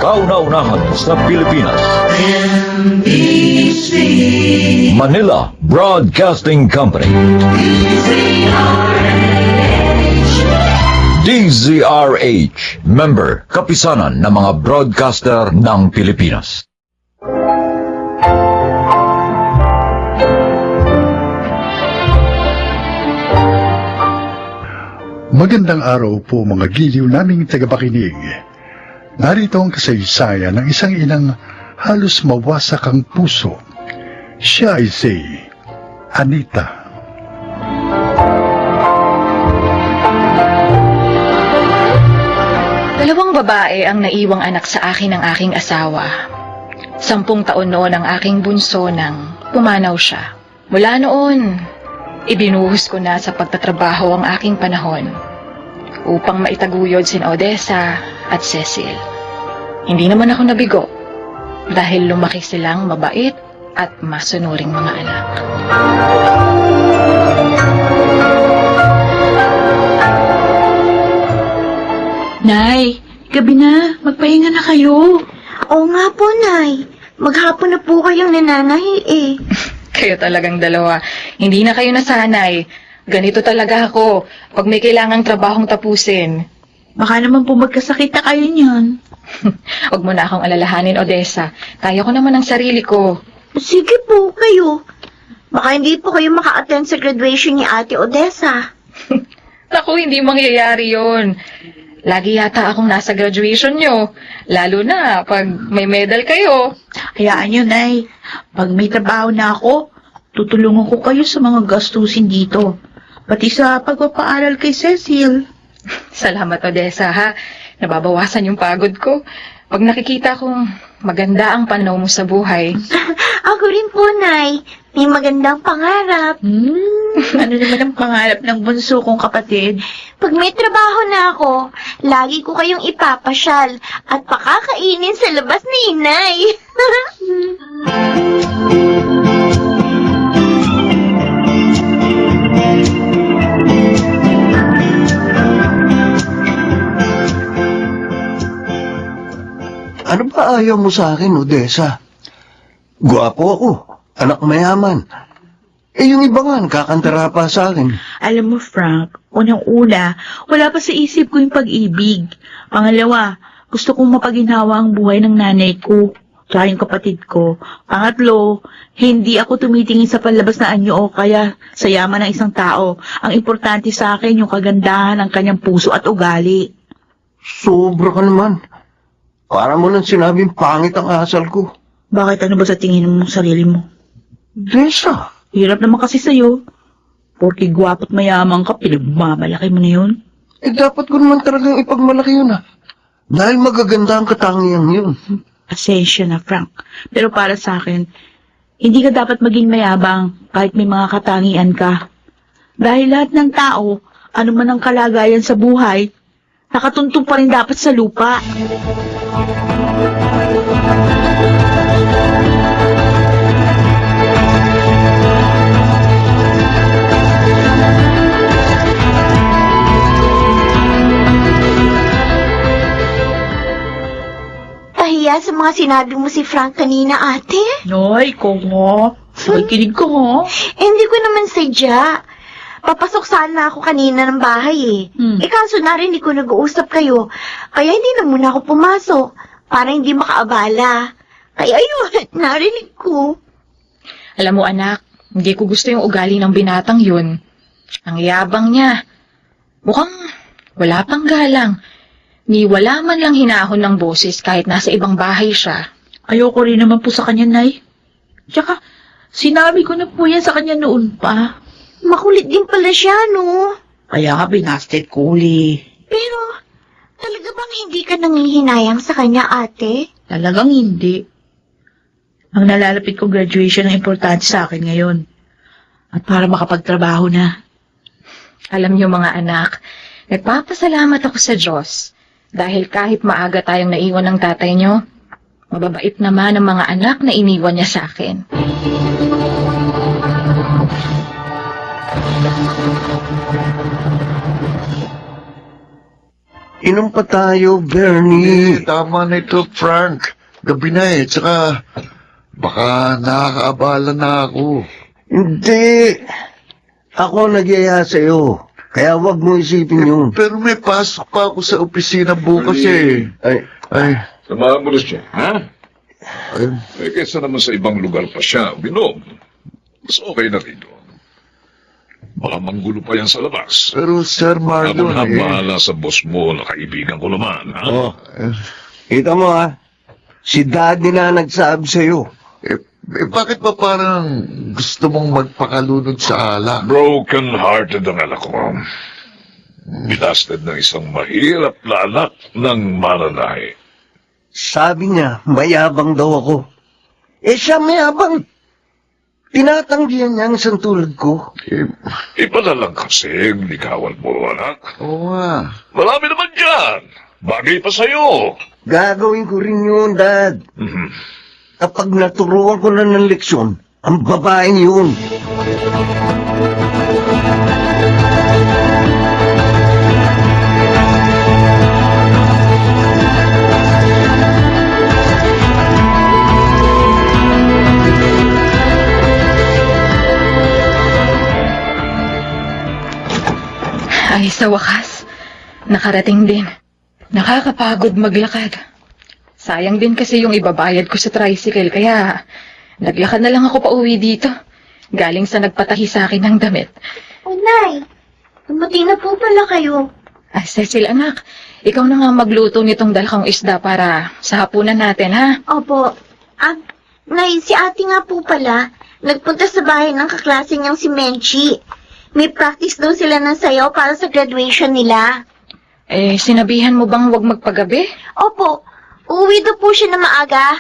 Kauna-unahan sa Pilipinas. NBC Manila Broadcasting Company. DZRH, member, kapisanan ng mga broadcaster ng Pilipinas. Magandang araw po mga giliw naming tagapakinig. Narito ang kasaysayan ng isang inang halos mawasak ang puso. Siya ay si Anita. Dalawang babae ang naiwang anak sa akin ng aking asawa. 10 taon noon ang aking bunso nang pumanaw siya. Mula noon, ibinuhos ko na sa pagtatrabaho ang aking panahon upang maitaguyod sin Odessa at Cecil. Hindi naman ako nabigo dahil lumaki silang mabait at masunuring mga anak. Nay, gabi na. Magpahinga na kayo. Oo nga po, Nay. Maghapon na po kayong nananahi eh. Kayo talagang dalawa. Hindi na kayo nasanay. Ganito talaga ako pag may kailangang trabahong tapusin. Baka naman po magkasakit na kayo niyan. Huwag mo na akong alalahanin, Odessa. Kaya ko naman ang sarili ko. Sige po, kayo. Baka hindi po kayo maka-attend sa graduation ni Ate Odessa. Naku, hindi mangyayari yon. Lagi yata akong nasa graduation nyo. Lalo na pag may medal kayo. Hayaan nyo, Nay. Pag may trabaho na ako, tutulungan ko kayo sa mga gastusin dito. Pati sa pagpapaaral kay Cecil. Salamat, Odessa, ha? Nababawasan yung pagod ko. Pag nakikita kong maganda ang pananaw mo sa buhay. Ako rin po, Nay. May magandang pangarap. Ano naman ang pangarap ng bunso kong kapatid? Pag may trabaho na ako, lagi ko kayong ipapasyal at pakakainin sa labas ni Inay. Ano ba ayaw mo sa akin, Odessa? Guwapo ako, anak mayaman. Yung iba nga, kakantara pa sa akin. Alam mo, Frank, unang-una, wala pa sa isip ko yung pag-ibig. Pangalawa, gusto kong mapaginhawa ang buhay ng nanay ko, tsaka yung kapatid ko. Pangatlo, hindi ako tumitingin sa panlabas na anyo o kaya sa yaman ng isang tao. Ang importante sa akin yung kagandahan ng kanyang puso at ugali. Sobra ka naman. Para mo nang sinabing pangit ang asal ko. Bakit ano ba sa tingin mo sarili mo? Odessa, Hirap naman kasi sa'yo. Porque gwapo't mayaman ka, pinagmamalaki mo na yun. dapat ko naman talagang ipagmalaki yun Dahil magaganda ang katangiang yun. Pasensya na, Frank. Pero para sa akin, hindi ka dapat maging mayabang kahit may mga katangian ka. Dahil lahat ng tao, ano man ang kalagayan sa buhay, nakatuntong pa rin dapat sa lupa. Pahiya sa mga sinabi mo si Frank kanina, Ate. Noy, ko nga. Nakikinig ko nga. Hindi ko naman sadya. Papasok sana ako kanina ng bahay eh. Kaso narinig ko nag-uusap kayo. Kaya hindi na muna ako pumasok. Para hindi makaabala. Kaya yun, narinig ko. Alam mo, anak, hindi ko gusto yung ugali ng binatang yun. Ang yabang niya. Mukhang wala pang galang. Ni wala man lang hinahon ng boses kahit nasa ibang bahay siya. Ayoko rin naman po sa kanya, Nay. Tsaka, sinabi ko na po yan sa kanya noon pa. Makulit din pala siya, no? Kaya nga binasted ko uli. Pero, talaga bang hindi ka nangihinayang sa kanya, ate? Talagang hindi. Ang nalalapit kong graduation ang importante sa akin ngayon. At para makapagtrabaho na. Alam niyo mga anak, nagpapasalamat ako sa Diyos. Dahil kahit maaga tayong naiwan ng tatay niyo, mababait naman ang mga anak na iniwan niya sa akin. Inom pa tayo, Bernie. Tama na ito, Frank. Gabi na eh. Tsaka, baka nakakaabala na ako. Hindi. Ako nagyaya sa'yo. Kaya wag mo isipin yun. Pero may pasok pa ako sa opisina bukas eh. Ay, Samahan mo na siya, ha? ay, Eh, kesa naman sa ibang lugar pa siya, binom. Mas okay na rito. Baka manggulo pa yan sa labas. pero Sir Ako Marlon na eh. bahala sa boss mo na kaibigan ko naman, ha? Oh, kita mo ha. Si Daddy na nagsabi sa'yo. Bakit ba parang gusto mong magpakalunod sa alak? Broken-hearted ang anak ko. Binasted ng isang mahirap na anak ng mananahi. Sabi niya, mayabang daw ako. Eh siya mayabang. Tinatanggihan niya ang isang tulad ko. Iba na lang kasi ang ligawan mo, anak. Oo nga. Marami naman dyan. Bagay pa sa'yo. Gagawin ko rin yun, Dad. Mhm. Kapag naturuan ko na ng leksyon, ang babaeng yun. Ay, sa wakas, nakarating din. Nakakapagod maglakad. Sayang din kasi yung ibabayad ko sa tricycle, kaya naglakad na lang ako pa uwi dito. Galing sa nagpatahi sa akin ng damit. Oh, Nay. Dumating na po pala kayo. Ay, Cecil, anak, ikaw na nga magluto nitong dalakang isda para sa hapunan natin, ha? Opo. Nay, si ate nga po pala. Nagpunta sa bahay ng kaklase niyang si Menchi. May practice daw sila ng sayaw para sa graduation nila. Eh, sinabihan mo bang huwag magpagabi? Opo. Uuwi daw po siya na maaga.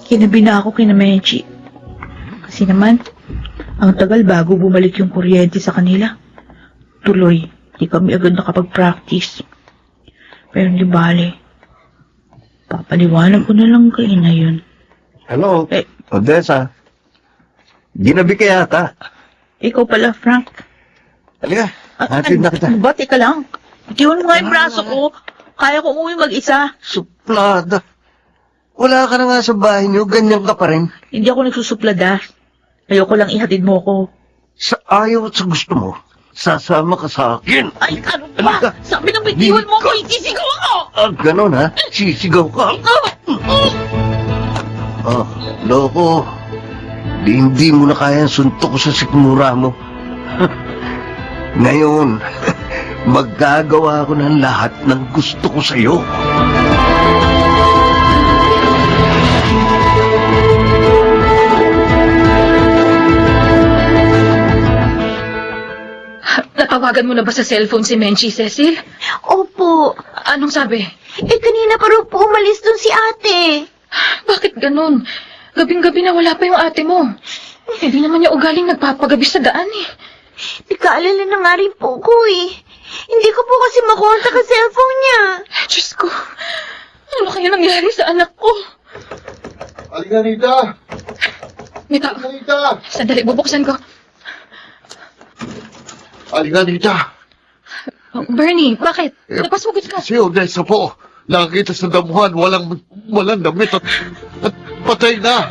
Kinabi na ako kina Menchi. Kasi naman, ang tagal bago bumalik yung kuryente sa kanila. Tuloy, di kami agad nakapag-practice. Pero hindi bale. Papaliwanag ko na lang kay ina yun. Hello, Eh. Odessa. Ginabi ka yata. Ikaw pala, Frank. Halika, hatid na kita. Ba, teka lang. Itiwan mo nga yung braso ko. Kaya ko umuwi mag-isa. Suplada. Wala ka na nga sa bahay niyo, ganyan ka pa rin. Hindi ako nagsusuplada. Ayoko lang ihatid mo ko. Sa ayaw at sa gusto mo, sasama ka sa akin. Ay, ano Halika. ba? Sabi ng bitiwan mo ko, Halika. isisigaw ako! Ah, ganon ha? Sisigaw ka. Ah, loko. Hindi mo na kayang suntok sa sikmura mo. Ngayon, maggagawa ko ng lahat ng gusto ko sa'yo. Natawagan mo na ba sa cellphone si Menchi, Cecil? Opo. Anong sabi? Eh, kanina pa raw po umalis dun si ate. Bakit ganun? Gabing-gabi na wala pa yung ate mo. Hindi naman niya ugaling nagpapagabi sa daan eh. Nagkaalala na nga rin po ko eh. Hindi ko po kasi makontak ang cellphone niya. Diyos ko, ano kaya nangyari sa anak ko? Alganita! May tao. Alganita! Sandali, bubuksan ko. Alganita! Oh, Bernie, bakit? Napasugod ka. Si Odessa po. Nakakita sa damuhan, walang damit at patay na.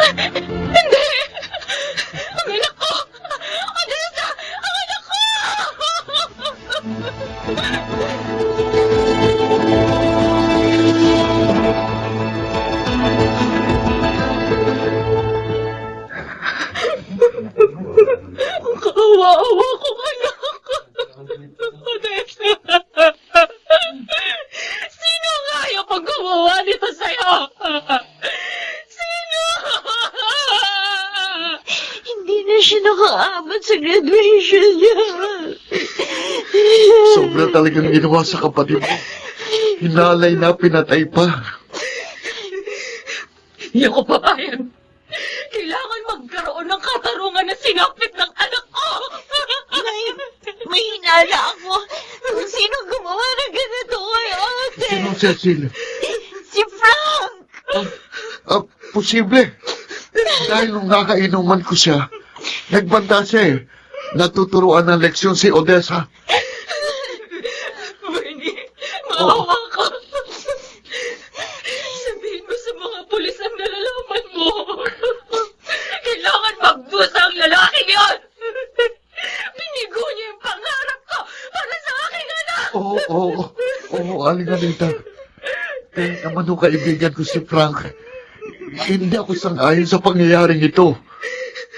Hindi! Ang anak ko! Odessa! Ang anak ko! Ang kawawa kong anak. Odessa! Sino nga yung pagkawawa nito sa'yo? Sino? Hindi na siya nakaabot sa graduation niya. Sobra talagang ginawa sa kapatid mo. Hinalay na, pinatay pa. Hindi ako papayag. Kailangan magkaroon ng katarungan na sinapit ng anak ko. May hinala ako. Kung sino gumawa ng ganito kay ate. Sino, Cecil? Si Frank! Posible. Dahil nung nakainuman ko siya, nagbanta siya eh. natuturuan ng leksyon si Odessa. Bernie, maawa ka. Sabihin mo sa mga pulis ang nalalaman mo. Kailangan magdusa ang lalaking yon. Binigo niya yung pangarap ko para sa aking anak. Oo, Aling Anita. Kaya naman yung kaibigan ko si Frank. Hindi ako sang-ayon sa pangyayaring ito.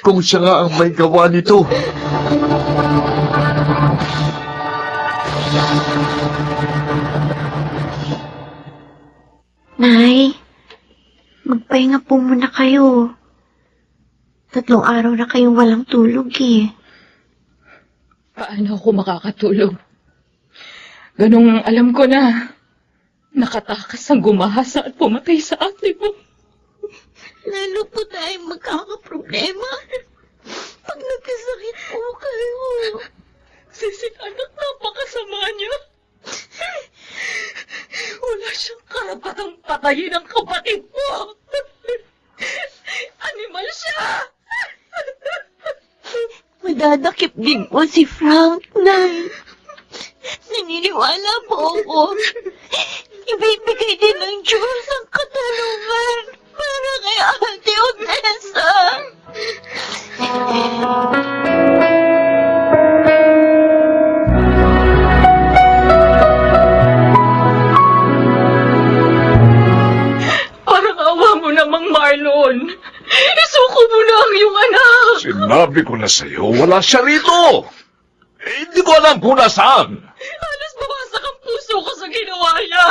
Kung siya nga ang may gawa nito. Nay, magpahinga po muna kayo. 3 araw na kayong walang tulog eh. Paano ako makakatulog? Ganong alam ko na. Nakatakas ang gumahasa at pumatay sa ate mo. Lalo po tayong magkakaproblema. Pag nagkasakit po kayo. Anak, napakasama niya. Wala siyang karapatang patayin ang kapatid mo. Animal siya. Madadakip din po si Frank, Nay. Naniniwala po ako. Ibibigay din ng Diyos ang katarungan para kay Ate Odessa. Parang awa mo namang Marlon. Isuko mo na ang iyong anak. Sinabi ko na sa'yo, wala siya rito! Hindi ko alam kung nasaan! Halos bawasak ang puso ko sa ginawa niya.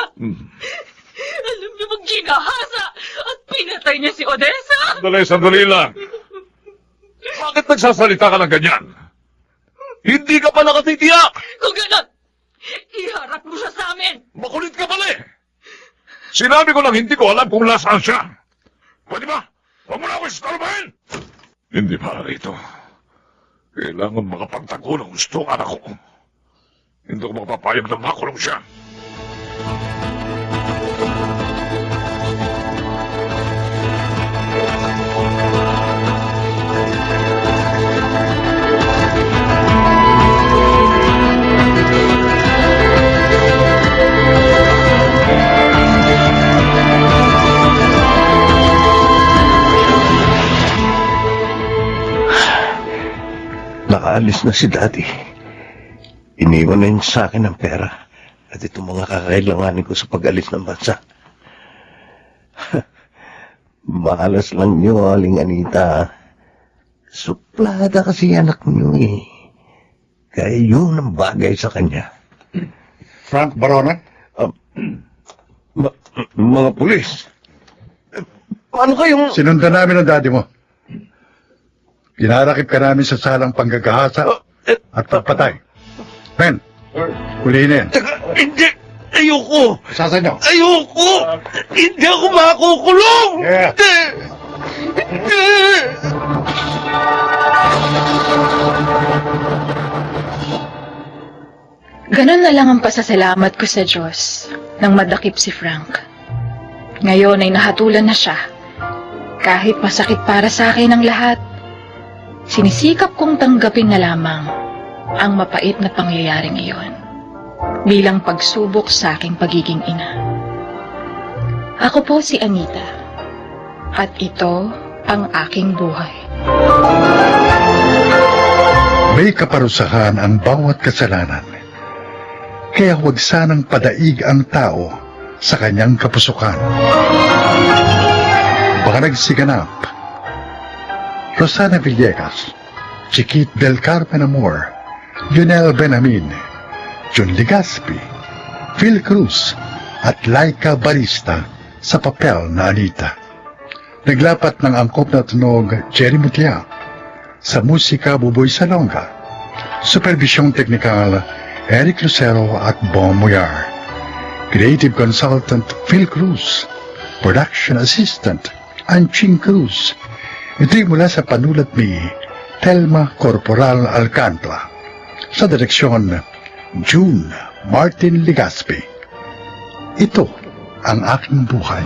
Alam niyo bang ginahasa at pinatay niya si Odessa? Sandali lang! Bakit nagsasalita ka ng ganyan? Hindi ka pa nakatitiyak! Kung gano'n, iharap mo siya sa amin. Makulit ka pala eh! Sinabi ko lang hindi ko alam kung nasaan siya! Pwede ba? Huwag mo na ako istorbahin! Hindi para rito. Kailangan makapagtago ng gusto ang anak ko. Hindi ko magpapayag na makulong siya. Nakaalis na si Daddy. Iniwan na niya sa akin ang pera at itong mga kakailanganin ko sa pag-alis ng bansa. Mahalas lang niyo, Aling Anita. Suplada kasi anak niyo eh. Kaya yun ang bagay sa kanya. Frank Barona? Mga pulis. Paano kayong... Sinundan namin ang daddy mo. Pinarakip ka namin sa salang panggagahasa at pagpatay. Ben, hulihin na yan. Hindi! Ayoko! Sasan niyo? Ayoko! Hindi ako makukulong! Yeah. Ganon na lang ang pasasalamat ko sa Diyos nang madakip si Frank. Ngayon ay nahatulan na siya. Kahit masakit para sa akin ang lahat, sinisikap kong tanggapin na lamang ang mapait na pangyayaring iyon bilang pagsubok sa aking pagiging ina. Ako po si Anita at ito ang aking buhay. May kaparusahan ang bawat kasalanan. Kaya huwag sanang padaig ang tao sa kanyang kapusukan. Baka nagsiganap. Rosana Villegas, Chiquit del Carmen Amor, Lionel Benamin, Jun Legaspi, Phil Cruz, at Laika Barista sa papel na Anita. Naglapat ng angkop na tunog Jerry Mutia, sa musika Buboy Salonga, supervisyong teknikal Eric Lucero at Bon Muyar, creative consultant Phil Cruz, production assistant Anching Cruz. Ito'y mula sa panulat ni Telma Corporal Alcantara, sa direksyon June Martin Legaspi. Ito ang aking buhay.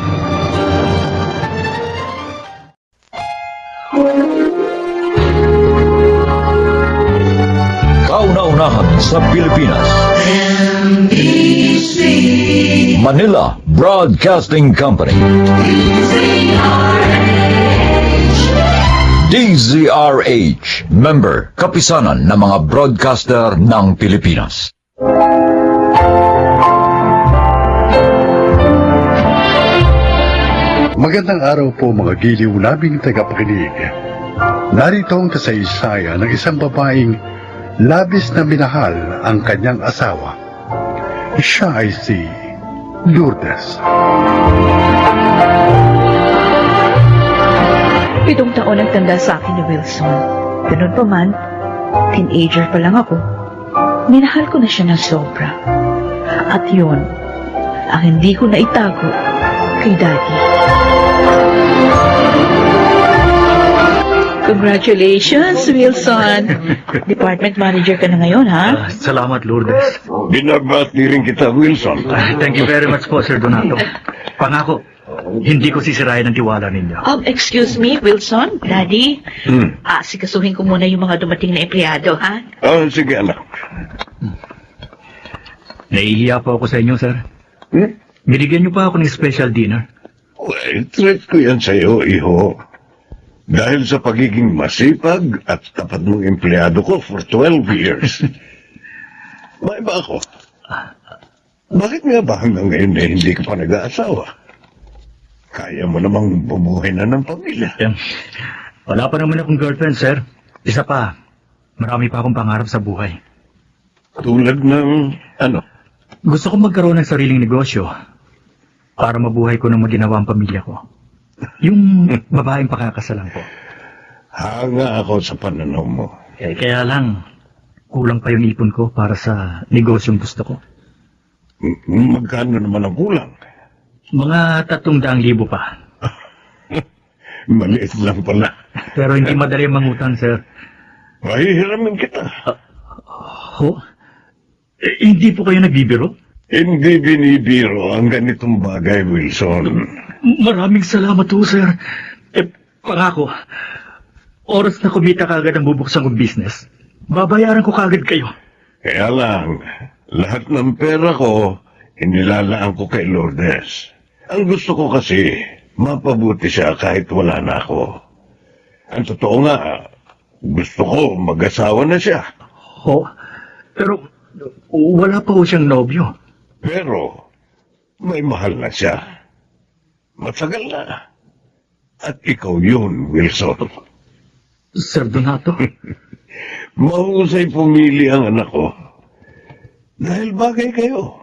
sa Pilipinas. Manila Broadcasting Company. DZRH, member, kapisanan ng mga broadcaster ng Pilipinas. Magandang araw po mga giliw naming tagapakinig. Narito ang kasaysayan ng isang babaeng labis na minahal ang kanyang asawa. Siya ay si Lourdes. 7 taon ang tanda sa akin ni Wilson. Ganun pa man, teenager pa lang ako. Minahal ko na siya ng sobra. At yun, ang hindi ko na itago kay Daddy. Congratulations, Wilson! Department manager ka na ngayon, ha? Salamat, Lourdes. Binabati rin kita, Wilson. Thank you very much po, Sir Donato. Pangako, hindi ko sisirayan ang tiwala ninyo. Excuse me, Wilson, Daddy. Sikasuhin ko muna yung mga dumating na empleyado, ha? Sige, anak. Nahihiya po ako sa inyo, sir. Binigyan niyo pa ako ng special dinner. Well, treat ko yan sa'yo, iho. Dahil sa pagiging masipag at tapat mong empleyado ko for 12 years. May ba ako? Bakit nga ba hanggang ngayon eh, hindi ka pa nag-aasawa? Kaya mo namang bumuhay na ng pamilya. Wala pa naman akong girlfriend, sir. Isa pa, marami pa akong pangarap sa buhay. Tulad ng, ano? Gusto kong magkaroon ng sariling negosyo para mabuhay ko ng maginawa ang pamilya ko. Yung babaeng pakakasalan ko. Hanga ako sa pananaw mo. Kaya lang, kulang pa yung ipon ko para sa negosyong gusto ko. Magkano naman ang kulang? Mga 300,000 pa. Maliit lang pala. Pero hindi madali mangutang, sir. Mahihiramin kita. Hindi po kayo nagbibiro? Hindi binibiro ang ganitong bagay, Wilson. Maraming salamat po, sir. Pangako, oras na kumita kagad ang bubuksan kong business, babayaran ko kagad kayo. Kaya lang, lahat ng pera ko, inilalaan ko kay Lourdes. Ang gusto ko kasi, mapabuti siya kahit wala na ako. Ang totoo nga, gusto ko mag-asawa na siya. Pero wala pa ho siyang nobyo. Pero, may mahal na siya. Matagal na. At ikaw yun, Wilson. Sir Donato? Mahusay pumili ang anak ko. Dahil bagay kayo.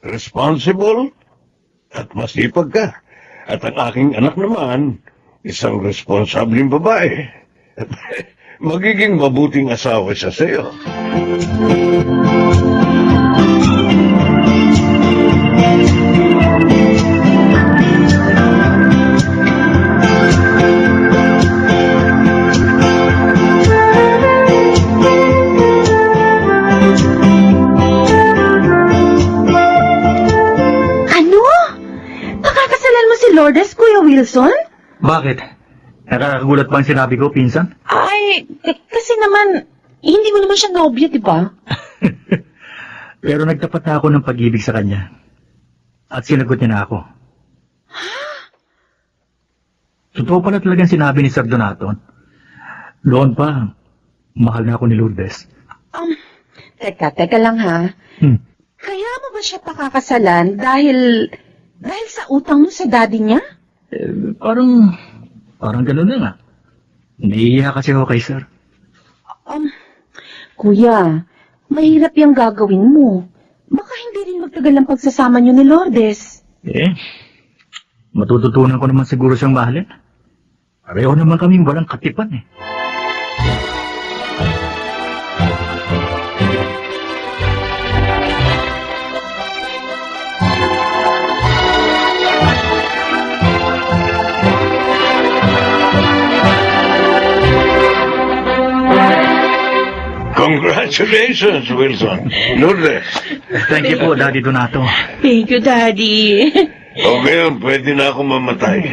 Responsible at masipag ka. At ang aking anak naman, isang responsableng babae. Magiging mabuting asawa siya sa'yo. Lourdes, Kuya Wilson? Bakit? Nakakagulat ba ang sinabi ko, pinsan? Ay, kasi naman, hindi mo naman siya nobya, di ba? Pero nagtapat na ako ng pag-ibig sa kanya. At sinagot niya na ako. Totoo pala talagang sinabi ni Sir Donato. Noon pa, mahal na ako ni Lourdes. Teka lang ha. Kaya mo ba siya pakakasalan dahil sa utang mo sa daddy niya? Parang ganun na nga. Naiiya kasi ako kay Sir. Kuya, mahirap yung gagawin mo. Baka hindi rin magtagal ang pagsasama niyo ni Lourdes. Matututunan ko naman siguro siyang mahalin. Pareho naman kaming walang katipan eh. Congratulations, Wilson. Lourdes. Thank you po, Daddy Donato. Thank you, Daddy. O ngayon, pwede na ako mamatay.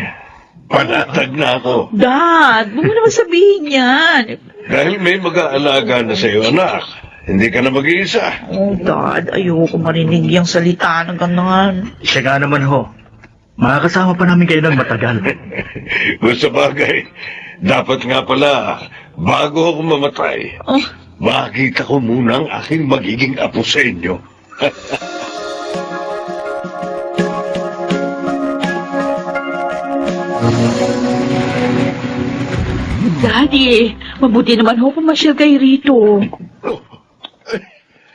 Panatag na ako. Dad, huwag mo naman sabihin yan. Dahil may mag-aalaga na sa'yo, anak. hindi ka na mag-iisa. Oh, Dad, ayoko marinig yung salita ng ganun. Siya nga naman ho. Makakasama pa namin kayo ng matagal. Kung sa bagay, dapat nga pala, bago ako mamatay, Oh, makikita ko muna ang aking magiging apo sa inyo. Daddy, mabuti naman ho pumasyal kayo rito.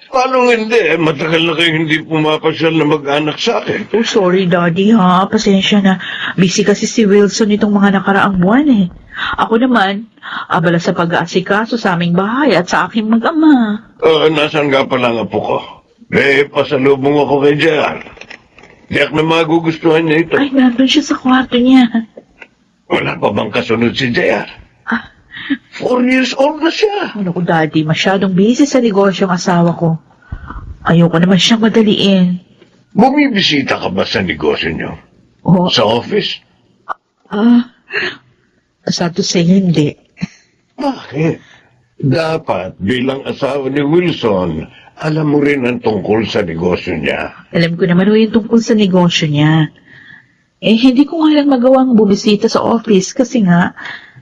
Paano hindi? Matagal na kayo hindi pumapasyal na mag-anak sa akin. Oh, sorry, Daddy, ha. Pasensya na. Busy kasi si Wilson itong mga nakaraang buwan, eh. Ako naman, abala sa pag-aasikaso sa aming bahay at sa aking mag-ama. Nasaan nga pala ang apo ko? Pasalubong ako kay JR. Tiyak na magugustuhan niya ito. Ay, nandun siya sa kwarto niya. Wala pa bang kasunod si JR? Ah. 4 years old na siya. Ano ko, Daddy, masyadong busy sa negosyo ang asawa ko. Ayoko naman siyang madaliin. Bumibisita ka ba sa negosyo niyo? Oh, Sa office? sad to say, hindi. Bakit? Dapat bilang asawa ni Wilson, alam mo rin ang tungkol sa negosyo niya. Alam ko naman ho yung tungkol sa negosyo niya. Eh, hindi ko nga lang magawang bumisita sa office kasi nga,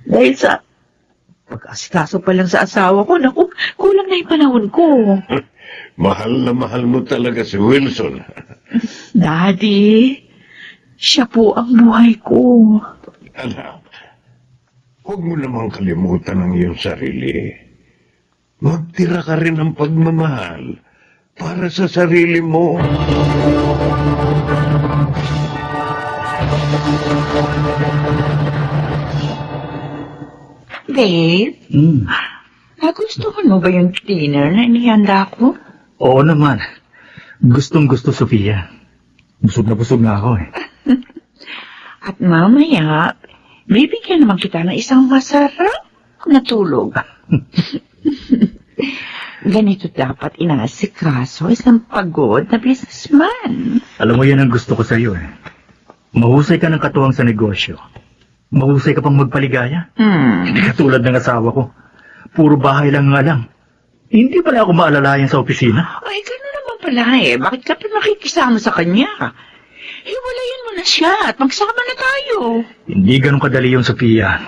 dahil sa pag-asikaso pa lang sa asawa ko, naku, kulang na yung panahon ko. Mahal na mahal mo talaga si Wilson. Daddy, siya po ang buhay ko. Anak, huwag mo namang kalimutan ang iyong sarili. Magtira ka rin ng pagmamahal para sa sarili mo. Babe, nagustuhan mo ba yung dinner na inihanda ko? Oo naman. Gustong-gusto, Sofia. Busog na ako eh. At mamaya, bibigyan naman kita ng isang masarap na tulog. Ganito dapat inaasikaso isang pagod na businessman. Alam mo yan ang gusto ko sa iyo eh. Mahusay ka ng katuwang sa negosyo. Mahusay ka pang magpaligaya. Hindi katulad ng asawa ko. Puro bahay lang nga lang. Hindi pala ako maalalayan sa opisina. Ay, gano'n naman pala eh. Bakit ka pa nakikisama sa kanya? Hiwalayan mo na siya at magsama na tayo. Hindi ganun kadali yung Sofia.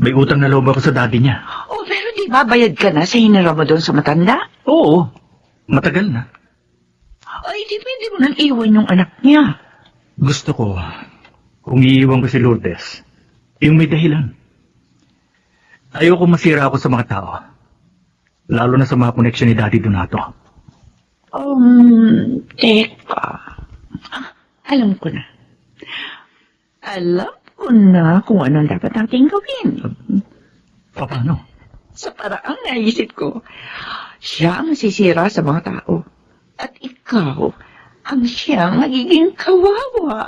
May utang na loob ako sa daddy niya. Oh, pero di ba bayad ka na sa hinira mo doon sa matanda? Oo. Matagal na. Ay, di pwede mo nang iwan yung anak niya. Gusto ko, kung iiwan ko si Lourdes, yung may dahilan. Ayoko masira ako sa mga tao. Lalo na sa mga koneksyon ni Daddy Donato. Teka. Alam ko na. Alam ko na kung anong dapat natin gawin. Paano? Sa paraang naisip ko, siya ang sisira sa mga tao. At ikaw, ang siyang magiging kawawa.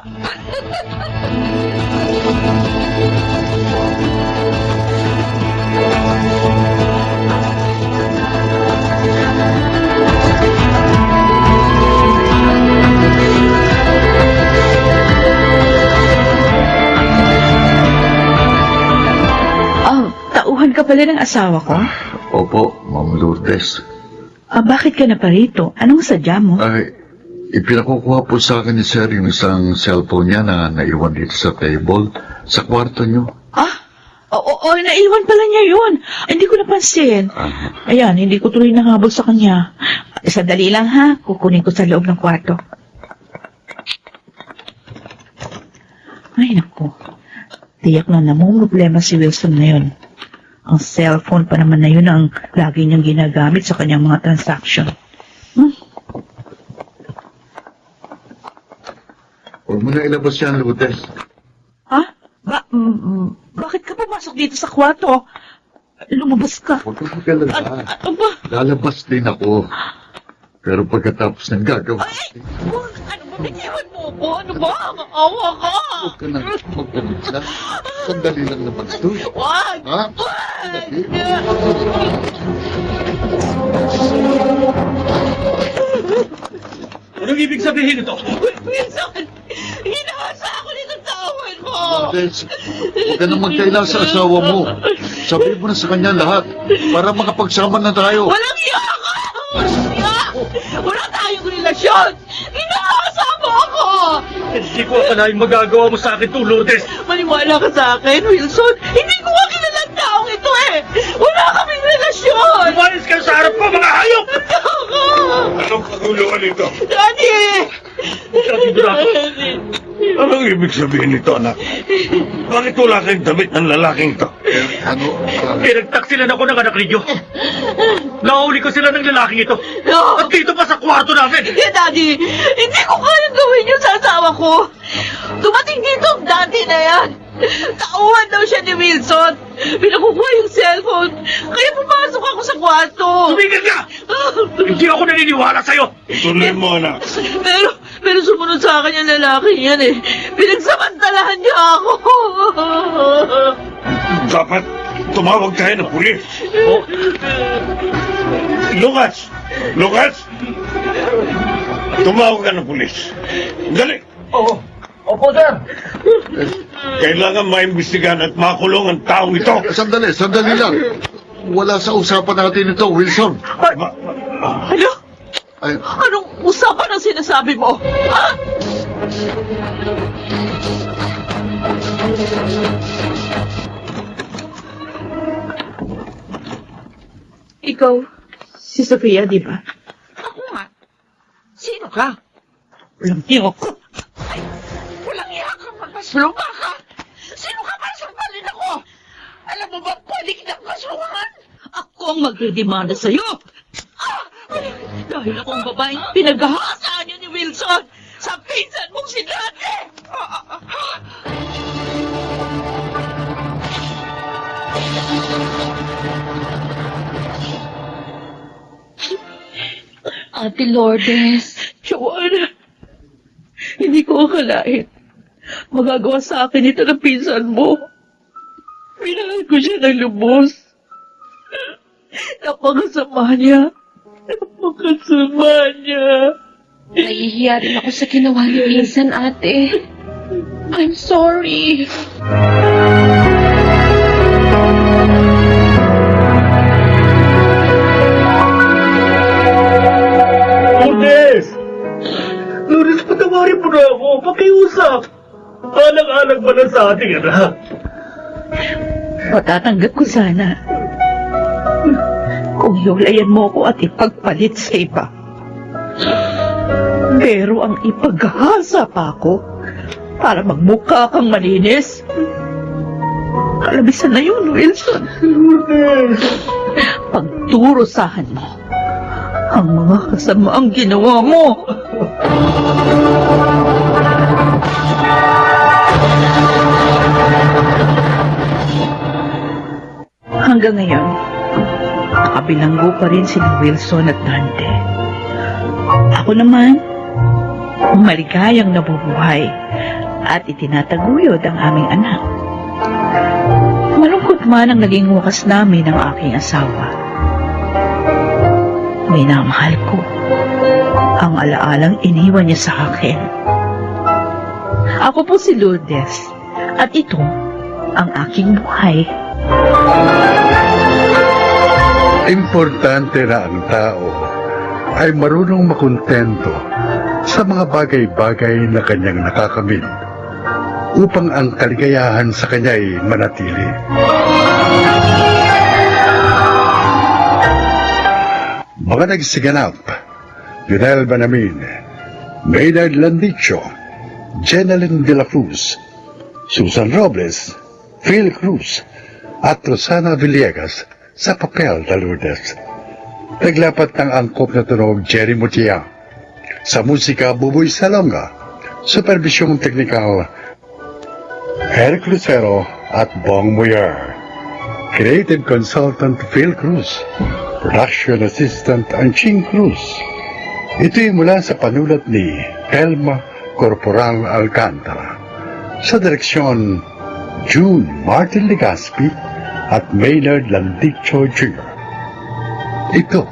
Tauhan ka pala ng asawa ko? Opo, Ma'am Lourdes. Bakit ka na pa rito? Anong sadya mo? Ay, ipinakukuha po sa akin ni Sir yung isang cellphone niya na naiwan dito sa table, sa kwarto niyo. Oo, naiwan pala niya yun. Hindi ko napansin. Ayan, hindi ko tuloy nahabol sa kanya. Sandali lang ha, kukunin ko sa loob ng kwarto. Ay, naku. Tiyak na namumroblema si Wilson ngayon. Ang cellphone pa naman na yun ang lagi niyang ginagamit sa kanyang mga transaction. Huwag mo na ilabas yan, Lourdes. Bakit ka pumasok dito sa kwarto? Lumabas ka. Huwag kang magalala. Ano ba? Lalabas din ako. Pero pagkatapos ng gagawin, Huwag! Ano ba? Biniwan mo ko? Ano ba? Maawa ka! huwag ka na magpapagsa. Sandali lang naman ito. Wag! Ha? Anong ibig sabihin ito? Wilson! Hinahasa ako nito tawan mo! Lourdes, huwag ka na magkaila sa asawa mo. Sabihin mo na sa kanya lahat para makapagsama na tayo. Walang iya ka! Wala tayong relasyon! Inaasa mo ako! Hindi ko akalaing magagawa mo sa akin to, Lourdes. Maniwala ka sa akin, Wilson. Hindi ko nga kilala ang taong ito eh. Wala kaming relasyon. Umalis kayo sa harap ko, mga hayop! Anong kaguluhan ito? Daddy! Sigurado. Anong ibig sabihin nito, anak? Bakit wala kayong damit ng lalaking to? Pinagtaksilan ako ng anak ninyo. Nahuli ko sila ng lalaking ito. No! At dito pa sa kwarto namin. Hindi, Daddy! Hindi ko kayang gawin yun sa asawa ko! Dumating dito ang daddy na yan! Tauhan daw siya ni Wilson! Pinakukuha yung cellphone! Kaya pumasok ako sa kwarto! Tumigil ka! Hindi ako naniniwala sa'yo. Ituloy mo, anak. Pero sumunod sa akin yung lalaki yan eh! Pinagsamantalahan niya ako! Dapat tumawag tayo ng pulis. Lucas! Lucas! Tumawag ka ng pulis. Dali! Opo, sir. Kailangan maimbestigahan at makulong ang taong ito. Sandali lang. Wala sa usapan natin ito, Wilson. Ano? Ay, Anong usapan ang sinasabi mo? Ha? Ikaw, si Sofia, di ba? Ako nga. Sino ka? Walang hiyo ko. Ay, walang hiya ka magpasluma ka. Sino ka para sampalin ako? Alam mo ba, pwede kitang kasuhan? Ako ang magdidemanda sa'yo. Dahil ako ang babaeng pinaghahasaan niyo ni Wilson sa pinsan mong si Dante! Ate Lourdes, Joanna, hindi ko akalain. Magagawa sa akin ito ng pinsan mo. Minahal ko siya ng lubos. Napakasama niya. Napakasama niya. nahihiya rin ako sa ginawa ni Pinsan, ate. I'm sorry. Lourdes! Lourdes, patawarin mo na ako. Pakiusap. Alang-alang pa lang sa ating anak. Matatanggap ko sana. Kung hiwalayan mo ko at ipagpalit sa iba. Pero ang ipaghasa pa ako para magmukha kang malinis. Kalabisan na yun, Wilson. Pagturusahan mo ang mga kasamaang ginawa mo. Hanggang ngayon, nakabilanggo pa rin sina Wilson at Dante. Ako naman, maligayang nabubuhay at itinataguyod ang aming anak. Malungkot man ang naging wakas namin ng aking asawa. Minamahal ko ang alaalang iniwan niya sa akin. Ako po si Lourdes at ito ang aking buhay. Importante na ang tao ay marunong makontento sa mga bagay-bagay na kanyang nakakamit upang ang kaligayahan sa kanya ay manatili. Mga nagsiganap, Yunel Banamin, Maynard Landicho, Jeneline de la Cruz, Susan Robles, Phil Cruz, at Rosana Villegas sa papel na Lourdes. Naglapat ng angkop na tunog Jerry Mutia. Sa musika, Buboy Salonga. Supervisyong teknikal, Eric Lucero at Bong Muyer. Creative Consultant Phil Cruz. Production Assistant Anching Cruz. Ito'y mula sa panulat ni Elma Corporal Alcantara. Sa direksyon, June Martin Legaspi at Maynard Landicho Jr. Ito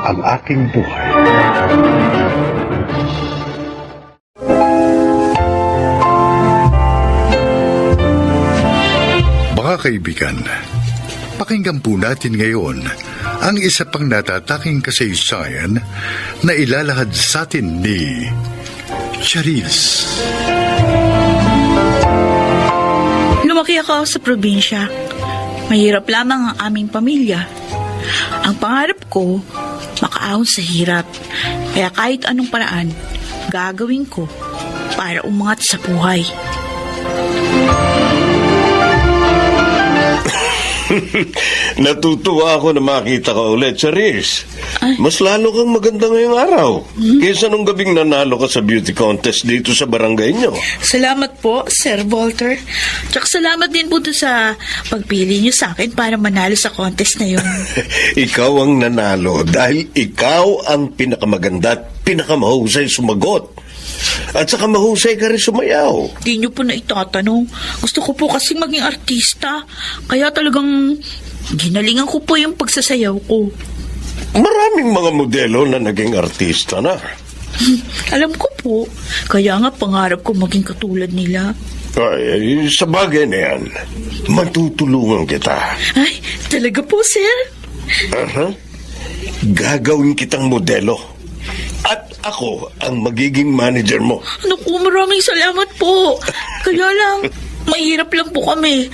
ang aking buhay. Mga kaibigan, Pakinggan po natin ngayon ang isa pang natataking kasaysayan na ilalahad sa atin ni Charis. Lumaki ako sa probinsya. Mahirap lamang ang aming pamilya. Ang pangarap ko, makaahon sa hirap. Kaya kahit anong paraan, gagawin ko para umangat sa buhay. Natutuwa ako na makita ka ulit, Charis. Ay. Mas lalo kang maganda ngayong araw. Kaysa nung gabing nanalo ka sa beauty contest dito sa barangay nyo. Salamat po, Sir Walter. Tsaka salamat din po sa pagpili niyo sa akin para manalo sa contest na yun. Ikaw ang nanalo dahil ikaw ang pinakamaganda at pinakamahusay sumagot. At saka mahusay ka rin sumayaw. Di niyo po na itatanong. Gusto ko po kasi maging artista. Kaya talagang ginalingan ko po yung pagsasayaw ko. Maraming mga modelo na naging artista na. Alam ko po. Kaya nga pangarap ko maging katulad nila. Ay, sa bagay na yan, matutulungan kita. Ay, talaga po, sir? Aha. Gagawin kitang modelo. At ako ang magiging manager mo. Naku, maraming salamat po. Kaya lang, mahirap lang po kami.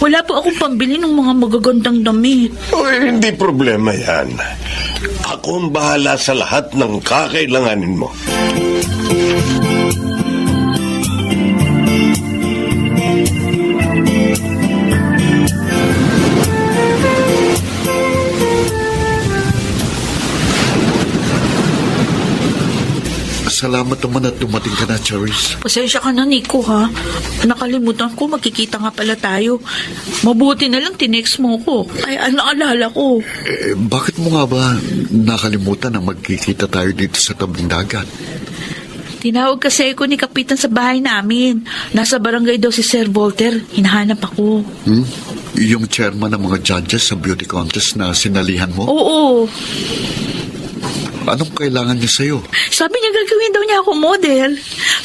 Wala po akong pambili ng mga magagandang damit. Uy, hindi problema yan. Ako ang bahala sa lahat ng kakailanganin mo. Salamat naman at dumating ka na, Charis. Pasensya ka na, Nico, ha? Nakalimutan ko, magkikita nga pala tayo. Mabuti na lang tinext mo ko. Ay, naalala ko. Bakit mo nga ba nakalimutan na magkikita tayo dito sa tabing dagat? Tinawag kasi ako ni Kapitan sa bahay namin. Nasa barangay daw si Sir Walter. Hinahanap ako. Yung chairman ng mga judges sa beauty contest na sinalihan mo? Oo. Anong kailangan niya sa'yo? Sabi niya gagawin daw niya ako model.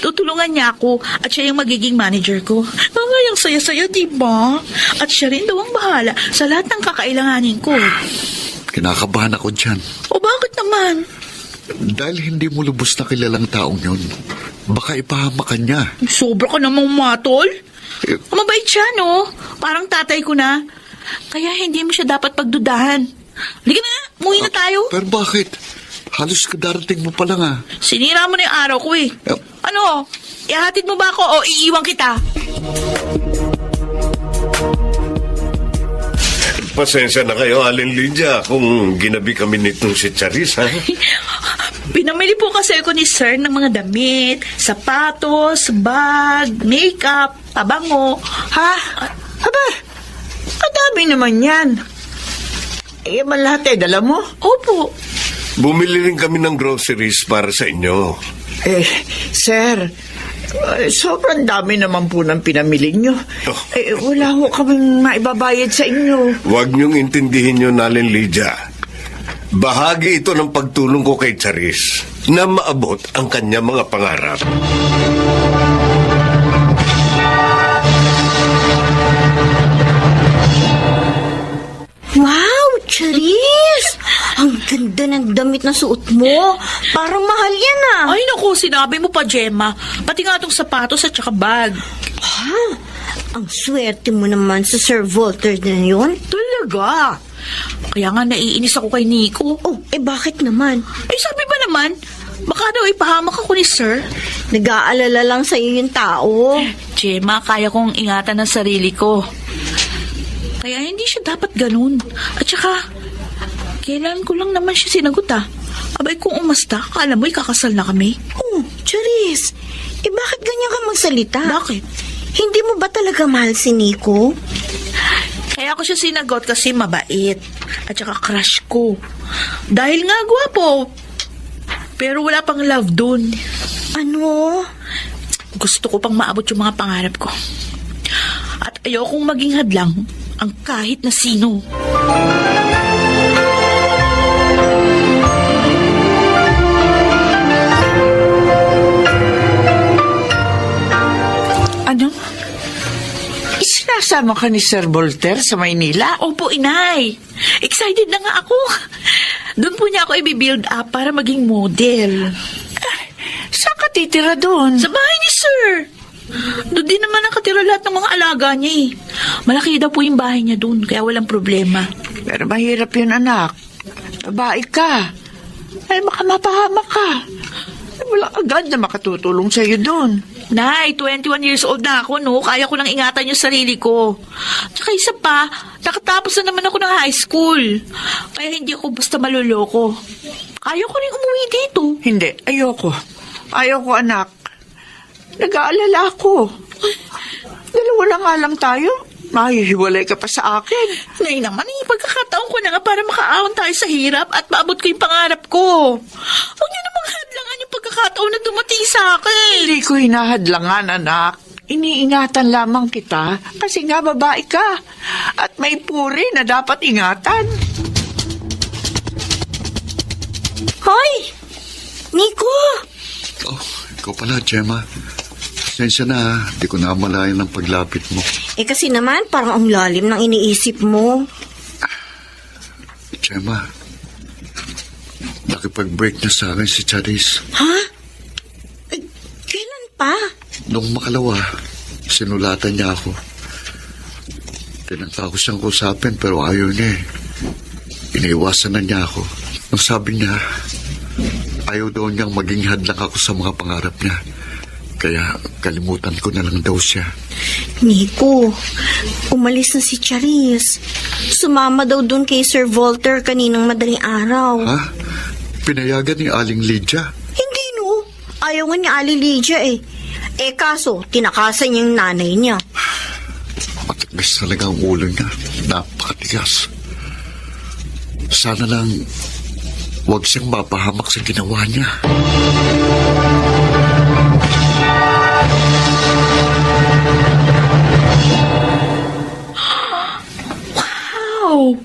Tutulungan niya ako at siya yung magiging manager ko. Ang saya-saya, diba? At siya rin daw ang bahala sa lahat ng kakailanganin ko. Kinakabahan ako dyan. O bakit naman? Dahil hindi mo lubos na kilalang taong yun, baka ipahamak ka niya. Sobra ka namang matol. Mabait siya, no? Parang tatay ko na. Kaya hindi mo siya dapat pagdudahan. Halika na, umuwi na tayo. Pero bakit? Halos kadarating mo pa lang Sinira mo na yung araw ko eh. Ano? Ihatid mo ba ako o iiwan kita? Pasensya na kayo, Alin Lydia, kung ginabi kami nitong si Charis, ha? Pinamili po kasi ako ni Sir ng mga damit, sapatos, bag, makeup, pabango. Ha? Aba, kadami naman yan. Eh, man lahat ay dala mo? Opo. Bumili rin kami ng groceries para sa inyo. Eh, sir, sobrang dami naman po ng pinamili nyo. Oh. Eh, wala ho kaming maibabayad sa inyo. Huwag niyong intindihin yun, Alin Lydia. Bahagi ito ng pagtulong ko kay Charis na maabot ang kanya mga pangarap. Wow, Charis! Ang ganda ng damit na suot mo. Parang mahal yan Ay naku, sinabi mo pa, Gemma. Pati nga itong sapatos at saka bag. Ha? Ang swerte mo naman sa Sir Walter na yun. Talaga? Kaya nga naiinis ako kay Nico. Oh, bakit naman? Sabi ba naman, baka daw ipahamak ako ni Sir. Nag-aalala lang sa'yo yung tao. Gemma, kaya kong ingatan ang sarili ko. Kaya hindi siya dapat ganun. At saka, kailan ko lang naman siya sinagot Abay kung umasta, kala mo ikakasal na kami. Oh, Charis, bakit ganyan ka magsalita? Bakit? Hindi mo ba talaga mahal si Nico? Kaya ako siya sinagot kasi mabait. At saka crush ko. Dahil nga gwapo. Pero wala pang love dun. Ano? Gusto ko pang maabot yung mga pangarap ko. At ayokong maging hadlang ang kahit na sino. Ano? Isinasa Sasama ka ni Sir Voltaire sa Maynila? Opo, inay. Excited na nga ako. Doon po niya ako i-build up para maging model. Saan ka titira doon? Sa bahay ni Sir. Doon din naman nakatira lahat ng mga alaga niya eh. Malaki daw po yung bahay niya doon, kaya walang problema. Pero mahirap yun, anak. Babae ka. Ay, baka mapahamak ka. Ay, wala agad na makatutulong sa'yo doon. Nay, 21 years old na ako, no? Kaya ko lang ingatan yung sarili ko. Tsaka isa pa, nakatapos na naman ako ng high school. Kaya hindi ako basta maluloko. Kaya ko rin umuwi dito. Hindi, ayoko. Ayoko, anak. Nag-aalala ako. Dalawa na nga lang tayo. Mahihiwalay ka pa sa akin. Nay naman, pagkakataon ko na nga para makaahon tayo sa hirap at maabot ko yung pangarap ko. Huwag niyo namang hadlangan yung pagkakataon na dumating sa akin. Hindi ko hinahadlangan, anak. Iniingatan lamang kita kasi nga babae ka. At may puri na dapat ingatan. Hoy! Nico! Oh, ikaw pala, Gemma. Pasensya na, di ko na malayan ang paglapit mo. Kasi naman, parang ang lalim ng iniisip mo. Gemma, nakipag-break na sa akin si Charis. Ha? Ay, kailan pa? Nung makalawa, sinulatan niya ako. Tinangka ko siyang kusapin pero ayaw niya eh. Iniiwasan na niya ako. Nung sabi niya, ayaw daw niyang maging hadlang ako sa mga pangarap niya. Kaya kalimutan ko na lang daw siya. Nico, umalis na si Charis. Sumama daw dun kay Sir Voltaire kaninang madaling araw. Ha? Pinayagan ni Aling Lydia? Hindi no. Ayaw nga ni Ali Lydia eh. Kaso, tinakasan niya yung nanay niya. Matigas talaga ang ulo niya. Napakatigas. Sana lang huwag siyang mapahamak sa ginawa niya. Wow!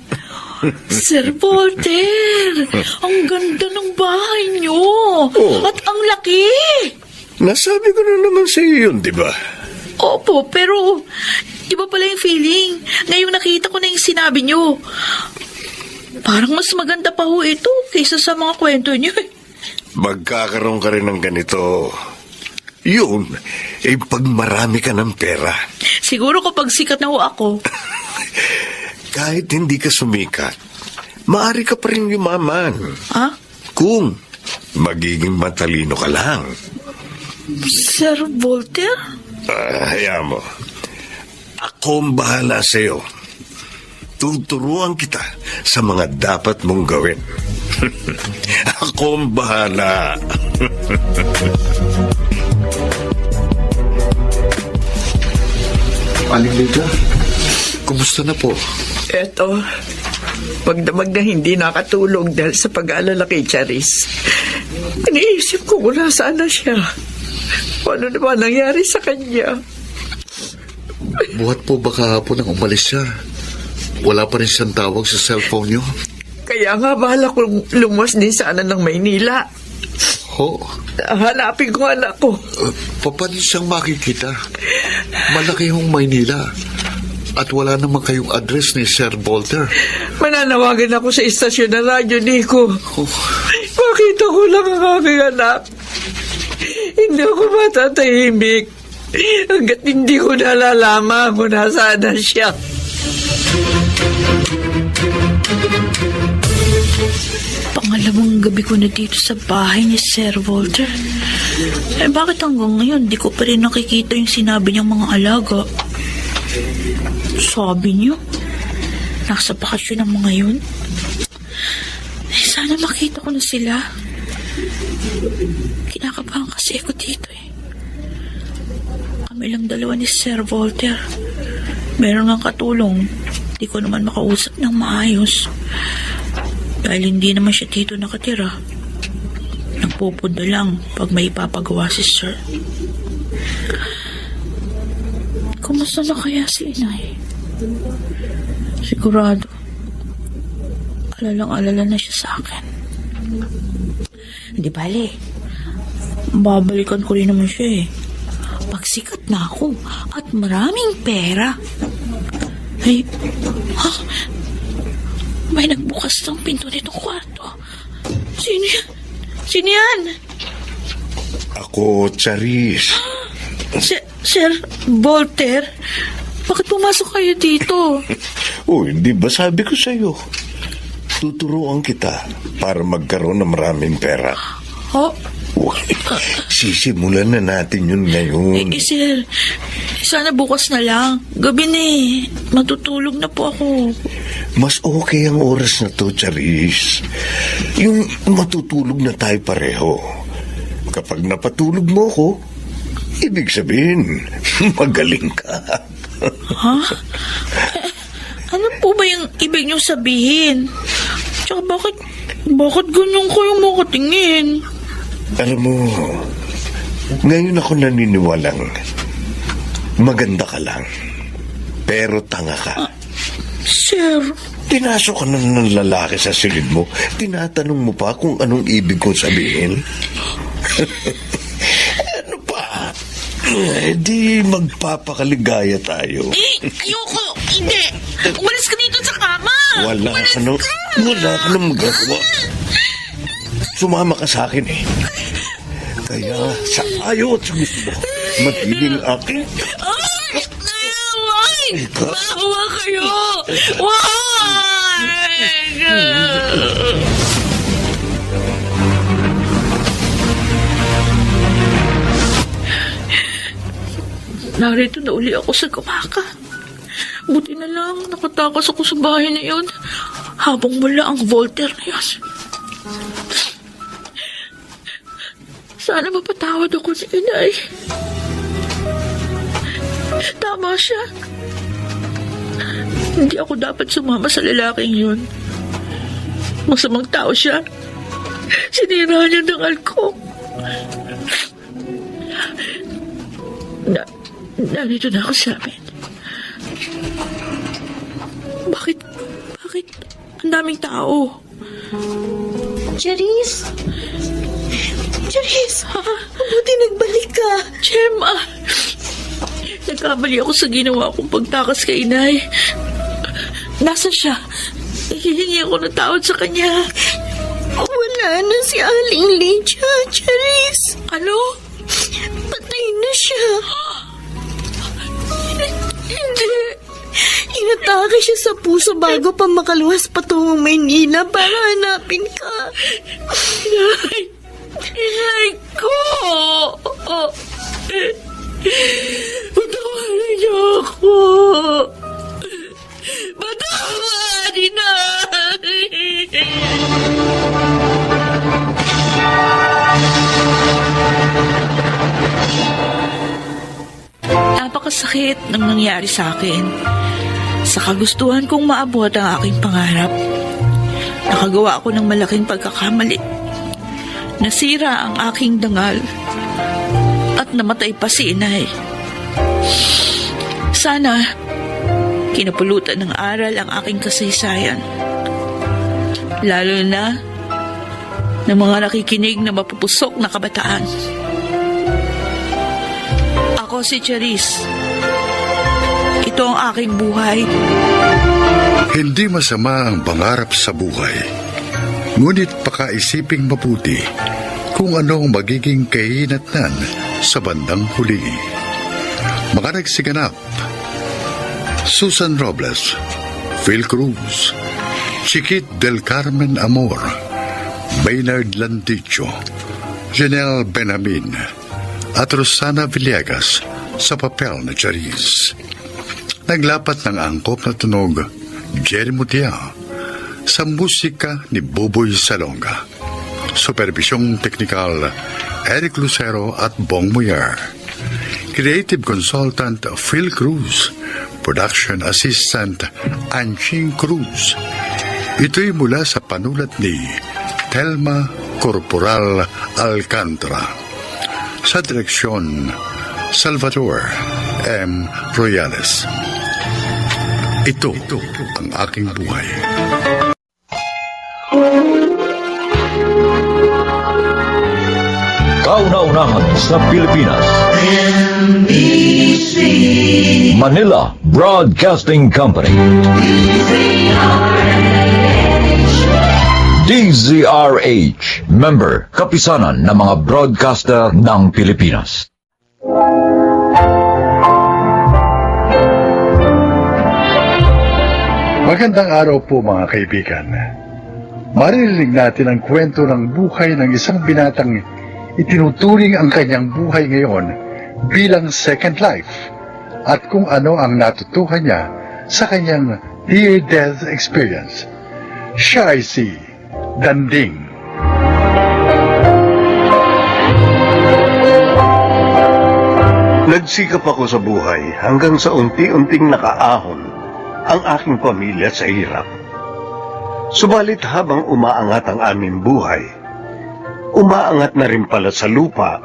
Sir Voltaire! Ang ganda ng bahay niyo! At ang laki! Nasabi ko na naman sa iyo yun, di ba? Opo, pero iba pala yung feeling. Ngayong nakita ko na yung sinabi niyo. Parang mas maganda pa ho ito kaysa sa mga kwento niyo. Magkakaroon ka rin ng ganito. Yun, pag marami ka ng pera. Siguro kapag sikat na ho ako. Kahit hindi ka sumikat, maaari ka pa rin yumaman. Ha? Kung magiging matalino ka lang. Sir Voltaire? Hayaan mo. Ako ang bahala sa'yo. Tuturuan kita sa mga dapat mong gawin. Ako ang bahala. Aling Lydia, kumusta na po? Eto, magdamag na hindi nakatulog dahil sa pag-aalala kay Charis. Iniisip ko kung nasaan na siya. Ano naman nangyari sa kanya? Buhat po ba kahapon nang umalis siya? Wala pa rin siyang tawag sa cellphone niyo? Kaya nga bahala kong lumas din sana ng Maynila. Ho? Hanapin ko anak ko. Paano siyang makikita? Malaki yung Maynila. At wala naman kayong address ni Sir Voltaire. Mananawagan ako sa istasyon ng radyo, Nico. Makita ko lang ang aking anak. Hindi ako matatahimik hanggat hindi ko nalalaman kung nasaan na siya. Pangalawang gabi ko na dito sa bahay ni Sir Voltaire. Bakit hanggang ngayon di ko pa rin nakikita yung sinabi niyang mga alaga? Sabi niyo, nasa bakasyon ang mga yun? Sana makita ko na sila. Kinakabahan kasi ako dito eh. Kami lang dalawa ni Sir Voltaire. Meron ng katulong. Di ko naman makausap ng maayos. Dahil hindi naman siya dito nakatira. Nagpupunta lang pag may ipapagawa si Sir. Kumusta na kaya si Inay? Sigurado, alalang-alala na siya sa akin. Hindi bale, babalikan ko rin naman siya eh. Pagsikat na ako at maraming pera, Ay, ha? May nagbukas ng pinto nitong kwarto. Sino yan? Sino yan? Ako, Charis. Sir Volter, bakit pumasok kayo dito? Oh, hindi ba sabi ko sa'yo? Tuturuan kita para magkaroon ng maraming pera. Oh, Sisimulan na natin yun ngayon. sir, sana bukas na lang. Gabi na eh. Matutulog na po ako. Mas okay ang oras na to, Charis. Yung matutulog na tayo pareho. Kapag napatulog mo ko, ibig sabihin, magaling ka. Ha? Ano po ba yung ibig niyong sabihin? Tsaka bakit ganyan kayong makatingin? Alam mo, ngayon ako naniniwalang maganda ka lang, pero tanga ka. Sir, Pinasok ka na ng lalaki sa silid mo, tinatanong mo pa kung anong ibig kong sabihin? Ano pa? Di magpapakaligaya tayo. ayoko! Hindi! Umalis ka dito sa kama! Wala ka nang magagawa. Sumama ka sa akin eh. Kaya sa ayaw at sa gusto mo, magiging akin. Bawa kayo! Why? Narito na uli ako sa gumaka. Buti na lang nakatakas ako sa bahay na yun habang wala ang Volter na yun. Sana mapatawad ako si inay. Tama siya. Hindi ako dapat sumama sa lalaking yun. Masamang tao siya. Sinira niya ng alko. Narito na ako sa amin. Bakit ang daming tao? Charis? Charis, mabuti nagbalik ka. Gemma! Nagkamali ako sa ginawa kong pagtakas kay inay. Nasaan siya? Hihingi ako ng tawad sa kanya. Wala na si Aling Lydia, Charis. Ano? Patay na siya. Hindi. Inatake siya sa puso bago pa makaluwas patungong Maynila para hanapin ka. Inay ko! Patawarin niyo ako! Patawarin na! Napakasakit ng nangyari sa akin. Sa kagustuhan kong maabot ang aking pangarap, nakagawa ako ng malaking pagkakamali. Nasira ang aking dangal at namatay pa si inay. Sana kinapulutan ng aral ang aking kasaysayan. Lalo na ng mga nakikinig na mapupusok na kabataan. Ako si Charis. Ito ang aking buhay. Hindi masama ang pangarap sa buhay. Ngunit pakaisiping mabuti kung ano ang magiging kahinatnan sa bandang huli. Mga nagsiganap: Susan Robles, Phil Cruz, Chiquit del Carmen Amor, Maynard Landicho, Janelle Benjamin, at Rosana Villegas sa papel na Charis. Naglapat ng angkop na tunog Jerry Mutia, sa musika ni Boboy Salonga. Supervisyong teknikal Eric Lucero at Bong Muyer. Creative Consultant Phil Cruz. Production Assistant Anching Cruz. Ito'y mula sa panulat ni Telma Corporal Alcantara. Sa direksyon Salvador M. Royales. Ito ang aking buhay. kauna-unahan sa Pilipinas. Manila Broadcasting Company. DZRH, member, kapisanan ng mga broadcaster ng Pilipinas. Magandang araw po mga kaibigan. Maririnig natin ang kwento ng buhay ng isang binatang itinuturing ang kanyang buhay ngayon bilang second life at kung ano ang natutuhan niya sa kanyang near-death experience. Siya ay si Danding. Nagsikap ako sa buhay hanggang sa unti-unting nakaahon ang aking pamilya sa hirap. Subalit habang umaangat ang aming buhay, umaangat na rin pala sa lupa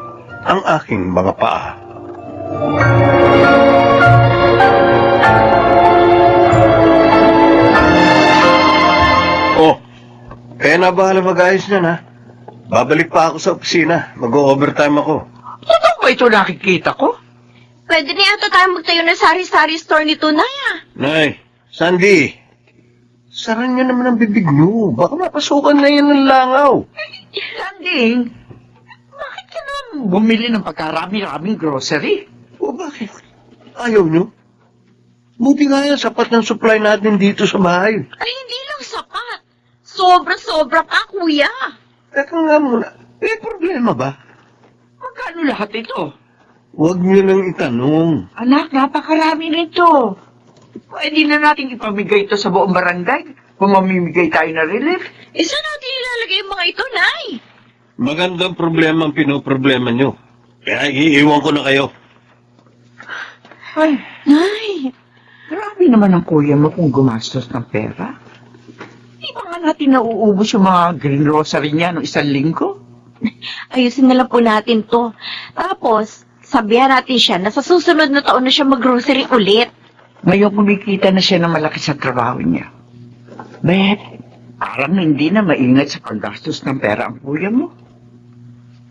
ang aking mga paa. Oh, kaya na bahala mag-ayos niyan ha. Babalik pa ako sa opisina. Mag-overtime ako. Ano ba ito nakikita ko? Pwede na yata tayo magtayo ng sari-sari store nito, Naya. Nay, Sandy, sara niyo naman ang bibig niyo. Baka mapasukan na yan ng langaw. Landing, bakit ka naman bumili ng pagkarami-raming grocery? O bakit? Ayaw niyo? Buti nga yan, sapat ng supply natin dito sa bahay. Ay, hindi lang sapat. Sobra-sobra pa, kuya. Teka nga muna, may problema ba? Magkano lahat ito? Huwag niyo lang itanong. Anak, napakarami nito. Pwede na natin ipamigay ito sa buong barangay kung mamimigay tayo na relief. Saan natin ilalagay yung mga ito, Nay? Magandang problema ang pinoproblema niyo. Kaya iiwan ko na kayo. Ay, Nay, grabe naman ang kuya mo kung gumastos ng pera. Di ba nga natin nauubos yung mga green rosary niya noong 1 linggo? ayusin na lang po natin to. Tapos, sabihan natin siya na sa susunod na taon na siya mag-grocery ulit. Ngayon kumikita na siya ng malaki sa trabaho niya. Bet, parang hindi na maingat sa paggastos ng pera ang kuya mo.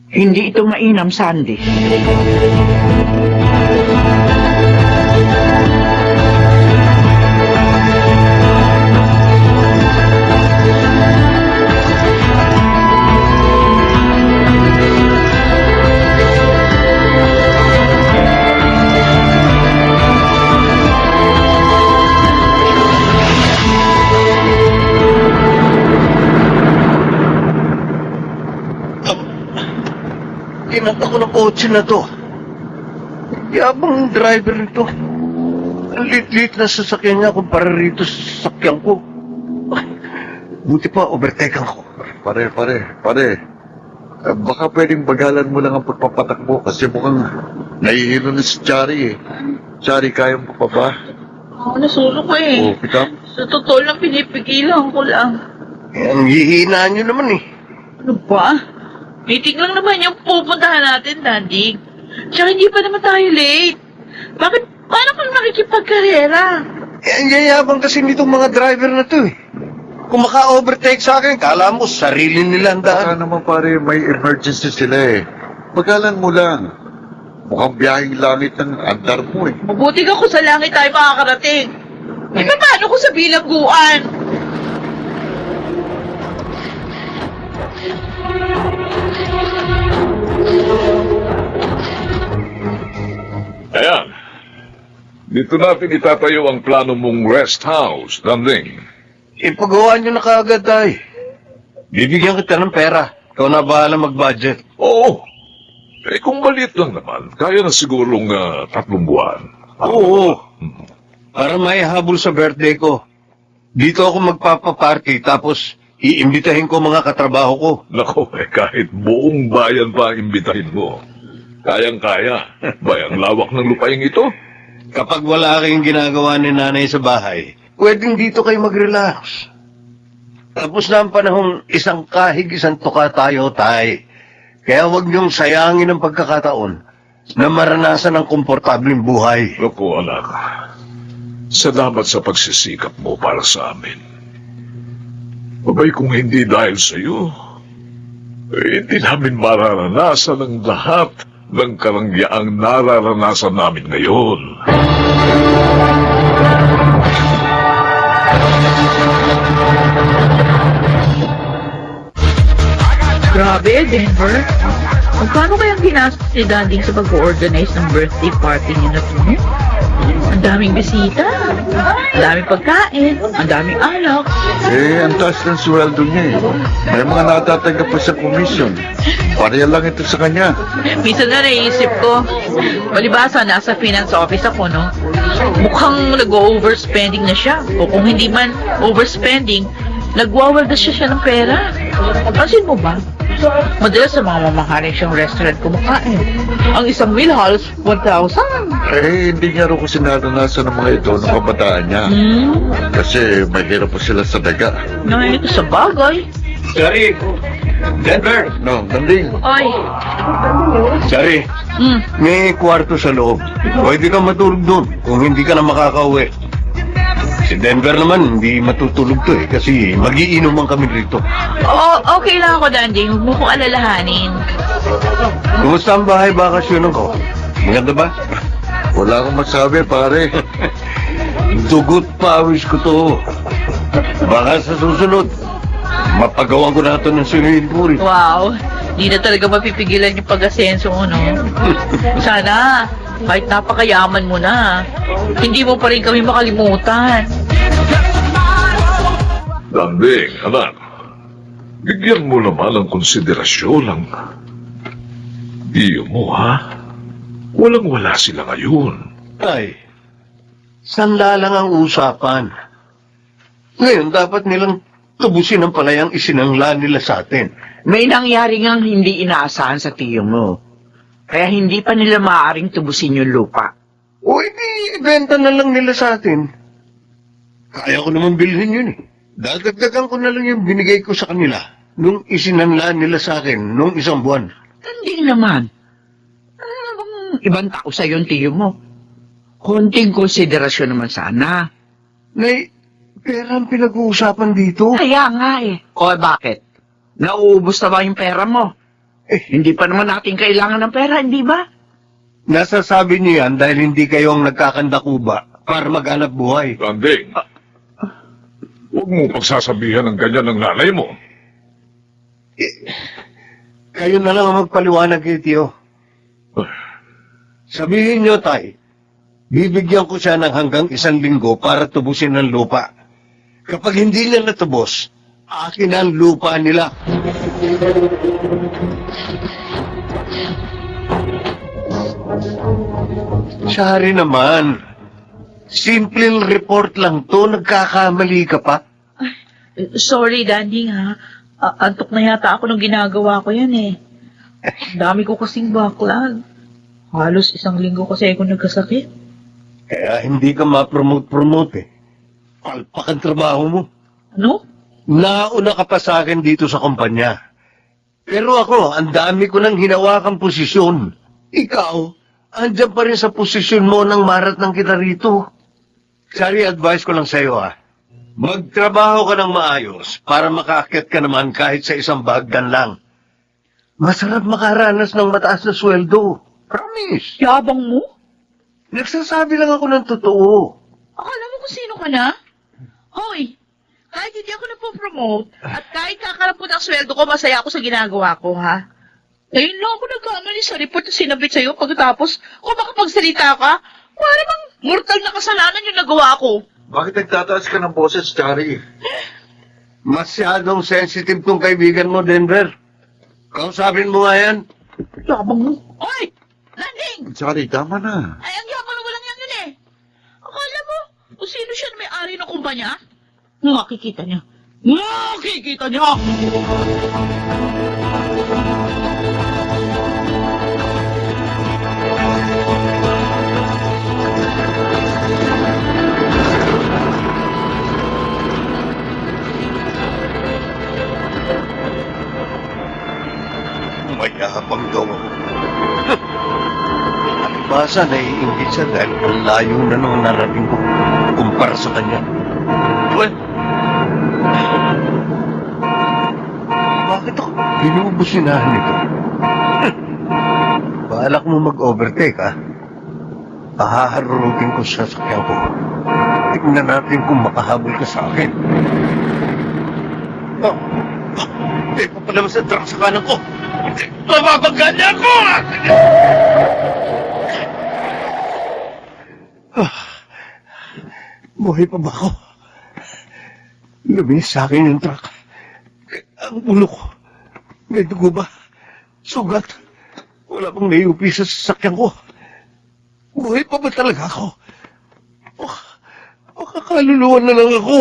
Hindi ito mainam, Sandy. Kinanta ko ng kotse na to. Yabang driver nito. Ang lit-lit na sasakyan niya kumpara rito sa sasakyan ko. Buti pa, overtaken ko. Pare. Baka pwedeng bagalan mo lang ang pagpapatakbo kasi mukhang nahihilo na si Chari eh. Chari, kaya mo pa ba? Oo, nasulo ko eh. O, pick-up? Sa totoo lang, pinipigilan ko lang. Ang hihina niyo naman eh. Ano ba? Meeting lang naman yung pupuntahan natin, Daddy. Tsaka hindi pa naman tayo late. Bakit? Paano kung nakikipagkarera? Ang yayabang kasi nitong mga driver na to eh. Kung maka-overtake sa akin, kala mo sarili nila ang Baka daan. naman pare, may emergency sila eh. Bagalan mo lang. Mukhang biyaheng langit ng andar mo eh. Mabuti ka kung sa langit tayo makakarating. Eh, paano kung sa bilangguan? Ayan. Dito natin itatayo ang plano mong rest house, Danding. Ipagawa niyo na kaagad ay. Bibigyan kita ng pera. Ikaw na bahala mag-budget. Oo. Eh kung maliit lang naman, kaya na sigurong 3 buwan. Oo. Para may habol sa birthday ko. Dito ako magpapaparty tapos iimbitahin ko mga katrabaho ko. Nako, kahit buong bayan pa ang imbitahin mo. Kayang-kaya. Bayang lawak ng lupaing ito. Kapag wala kayong ginagawa ni nanay sa bahay, pwedeng dito kayo mag-relax. Tapos na ang panahong isang kahig, isang tuka tayo, tay. Kaya huwag niyong sayangin ang pagkakataon na maranasan ang komportableng buhay. Naku, anak. Salamat sa pagsisikap mo para sa amin. Babay kung hindi dahil sa iyo, Hindi namin mararanasan ang lahat ng karangyaang nararanasan namin ngayon. Grabe, Denver. Magkano kayang ginastos ni Daddy sa pag-organize ng birthday party niya na to? Ang daming bisita, ang daming pagkain, ang daming alak. Ang taas ng sweldo niya eh. May mga natatanggap pa sa komisyon. Pareha lang ito sa kanya. Minsan na naisip ko, malibasa nasa finance office ako, no? Mukhang nag-overspending na siya. O kung hindi man overspending, nagwawaldas siya ng pera. Pansin mo ba? Madalas sa mga mamahaling siyang restaurant kumakain. Ang isang meal halos 1,000. Hindi niya rin kasi naranasan ng mga ito ng kabataan niya. Kasi mahirap po sila sa daga. Ito sa bagay. Sorry, Denver. No, Danding. Ay. Sorry, may kwarto sa loob. Pwede ka matulog doon kung hindi ka na makakauwi. Si Denver naman, hindi matutulog to eh, kasi magiinuman kami rito. Oo, okay lang ako, Dandy. Huwag mo kong alalahanin. Kumusta ang bahay bakasyonan ko? Maganda ba? Wala akong masabi, pare. Dugot pawis ko to. Baka sa susunod, mapagawan ko na ito ng swimming pool. Wow, di na talaga mapipigilan yung pag-asenso mo, no? Sana, kahit napakayaman mo na, hindi mo pa rin kami makalimutan. Danding, anak, bigyan mo naman ng konsiderasyon ang iyo mo, ha? Walang-wala sila ngayon. Ay, sanda lang ang usapan. Ngayon, dapat nilang tubusin ang palayang isinangla nila sa atin. May nangyari ngang hindi inaasahan sa tiyo mo. Kaya hindi pa nila maaaring tubusin yung lupa. O, hindi, ibenta na lang nila sa atin. Kaya ko naman bilhin yun eh. Dadagdagan ko na lang yung binigay ko sa kanila nung isinanla nila sa akin nung isang buwan. Hindi naman. Ano bang ibang tao sa yung tiyo mo? Konting konsiderasyon naman sana. Nay, pera ang pinag-uusapan dito. Kaya nga eh. O bakit? Nauubos na ba yung pera mo? Hindi pa naman natin kailangan ng pera, hindi ba? Nasasabi niyo yan dahil hindi kayo ang nagkakandakuba para mag-hanap buhay. Danding, huwag mo pagsasabihan ng ganyan ng nanay mo. Kayo na lang ang magpaliwanag kay Tiyo. Sabihin niyo, Tay, bibigyan ko siya ng hanggang 1 linggo para tubusin ang lupa. Kapag hindi niya natubos, akin ang lupa nila. Sorry naman. Simpleng report lang to, nagkakamali ka pa. Sorry, Dandy, ha? Antok na yata ako nung ginagawa ko yan, eh. Dami ko kasing backlog. Halos 1 linggo kasi ako nagkasakit. Kaya hindi ka ma-promote eh. Palpak ang trabaho mo. Ano? Nauna ka pa sa akin dito sa kumpanya. Pero ako, ang dami ko nang hinawakang posisyon. Ikaw, andyan pa rin sa posisyon mo nang marat ng kita rito. Sorry, advice ko lang sa'yo ha. Magtrabaho ka ng maayos para makaakyat ka naman kahit sa isang bagdan lang. Masarap makaranas ng mataas na sweldo. Promise. Yabang mo? Nagsasabi lang ako ng totoo. Akala mo kung sino ka na? Hoy, kahit hindi ako napopromote at kahit kakarap ko ng sweldo ko, masaya ako sa ginagawa ko, ha? Ngayon lang ako nagkamali sa report na sinabit sa'yo pagkatapos kung makapagsalita ka, wala namang mortal na kasalanan yung nagawa ko. Bakit nagtataas ka ng boses, Chari? Masyadong sensitive tong kaibigan mo, Denver. Kausapin mo nga yan. Yabang mo. Hoy! Landing! Chari, tama na. Ay, ang yabang na walang yan yun eh. Akala mo, kung sino siya na may-ari ng kumpanya? Makikita niya. Makikita niya! Mayabang daw ako. Alibasa, naiingit siya dahil ang layo na nung narating ko kumpara sa kanya. Well, bakit ako? Binubos sinahan ito. Balak mo mag-overtake, ha? Pahaharurutin ko sa sakyan ko. Tignan natin kung makahabol ka sa akin. Hindi pa pala sa truck sa kanan ko. Mababagga niya ako! Buhay pa ba ako? Lumis sa akin yung truck. Ang ulo ko. May dugo ba? Sugat. Wala pang naiupi sa sasakyan ko. Buhay pa ba talaga ako? Makakaluluwan na lang ako.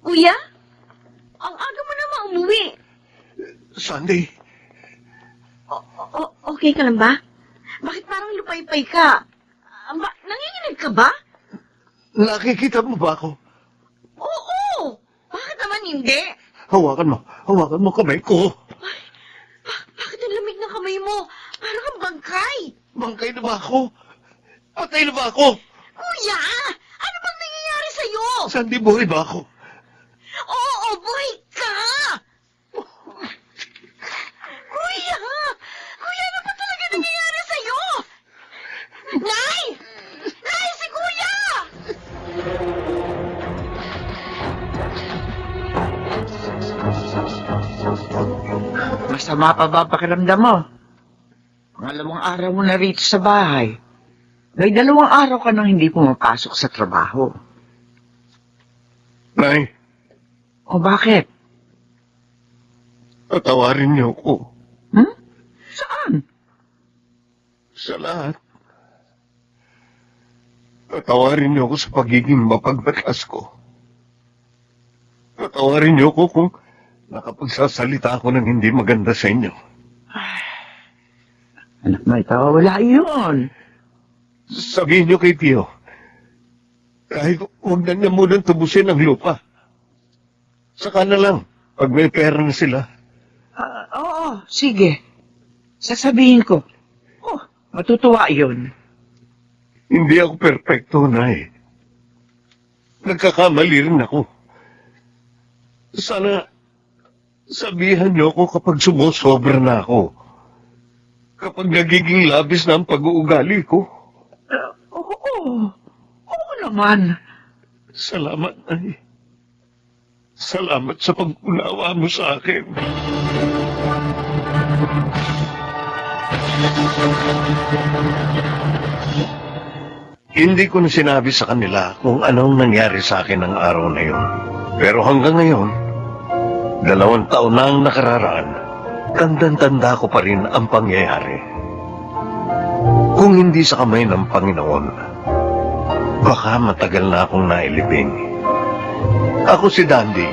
Kuya? Ang aga mo naman umuwi. Sunday, Okay ka lang ba? Bakit parang lupay-pay ka? Nanginginig ka ba? nakikita mo ba ako? Oo! Bakit naman hindi? Hawakan mo kamay ko. Bakit ang lamig ng kamay mo? Parang kang bangkay. Bangkay na ba ako? Patay na ba ako? Kuya! Ano bang nangyayari sa'yo? Sunday, buhay ba ako? Oo, buhay ka! Kuya! Kuya, ano ba talaga nangyayari sa'yo? Nay! Nay, si Kuya! Masama pa ba pakiramdam mo? Pangalawang araw mo na rito sa bahay. May 2 araw ka nang hindi pumapasok sa trabaho. Nay, O bakit? patawarin niyo ako. Saan? Sa lahat. Patawarin niyo ako sa pagiging mapagbatas ko. Patawarin niyo ako kung nakapagsasalita ako ng hindi maganda sa inyo. Anak mo, ikaw, wala yun. Sabihin niyo kay Pio, kahit huwag na niya munang tubusin ang lupa. Saka na lang, pag may pera na sila. Oo, sige. Sasabihin ko. Oh, matutuwa yun. Hindi ako perpekto, Nay. Nagkakamali rin ako. Sana sabihan niyo ako kapag sumusobra na ako. Kapag nagiging labis na ang pag-uugali ko. Oo naman. Salamat, Nay. Salamat sa pag-unawa mo sa akin. Hindi ko na sinabi sa kanila kung anong nangyari sa akin ng araw na yun. Pero hanggang ngayon, 2 taon na ang nakararaan, tandang-tanda ko pa rin ang pangyayari. Kung hindi sa kamay ng Panginoon, baka matagal na akong nailibing. Ako si Dandy,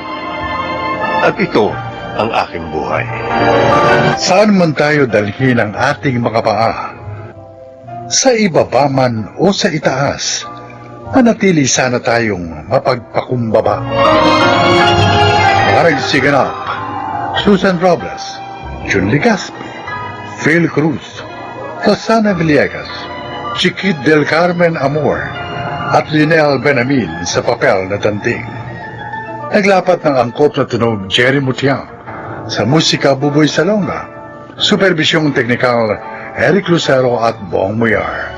at ito ang aking buhay. Saan man tayo dalhin ang ating mga paa? Sa ibaba man o sa itaas, manatili sana tayong mapagpakumbaba. Mga nagsiganap, Susan Robles, Jun Ligaspi, Phil Cruz, Rosana Villegas, Chiquit del Carmen Amor, at Linel Benamil sa papel na Danting. Naglapat ng angkop na tunog Jerry Mutiang, sa musika Buboy Salonga, supervisyong teknikal Eric Lucero at Bong Muyar,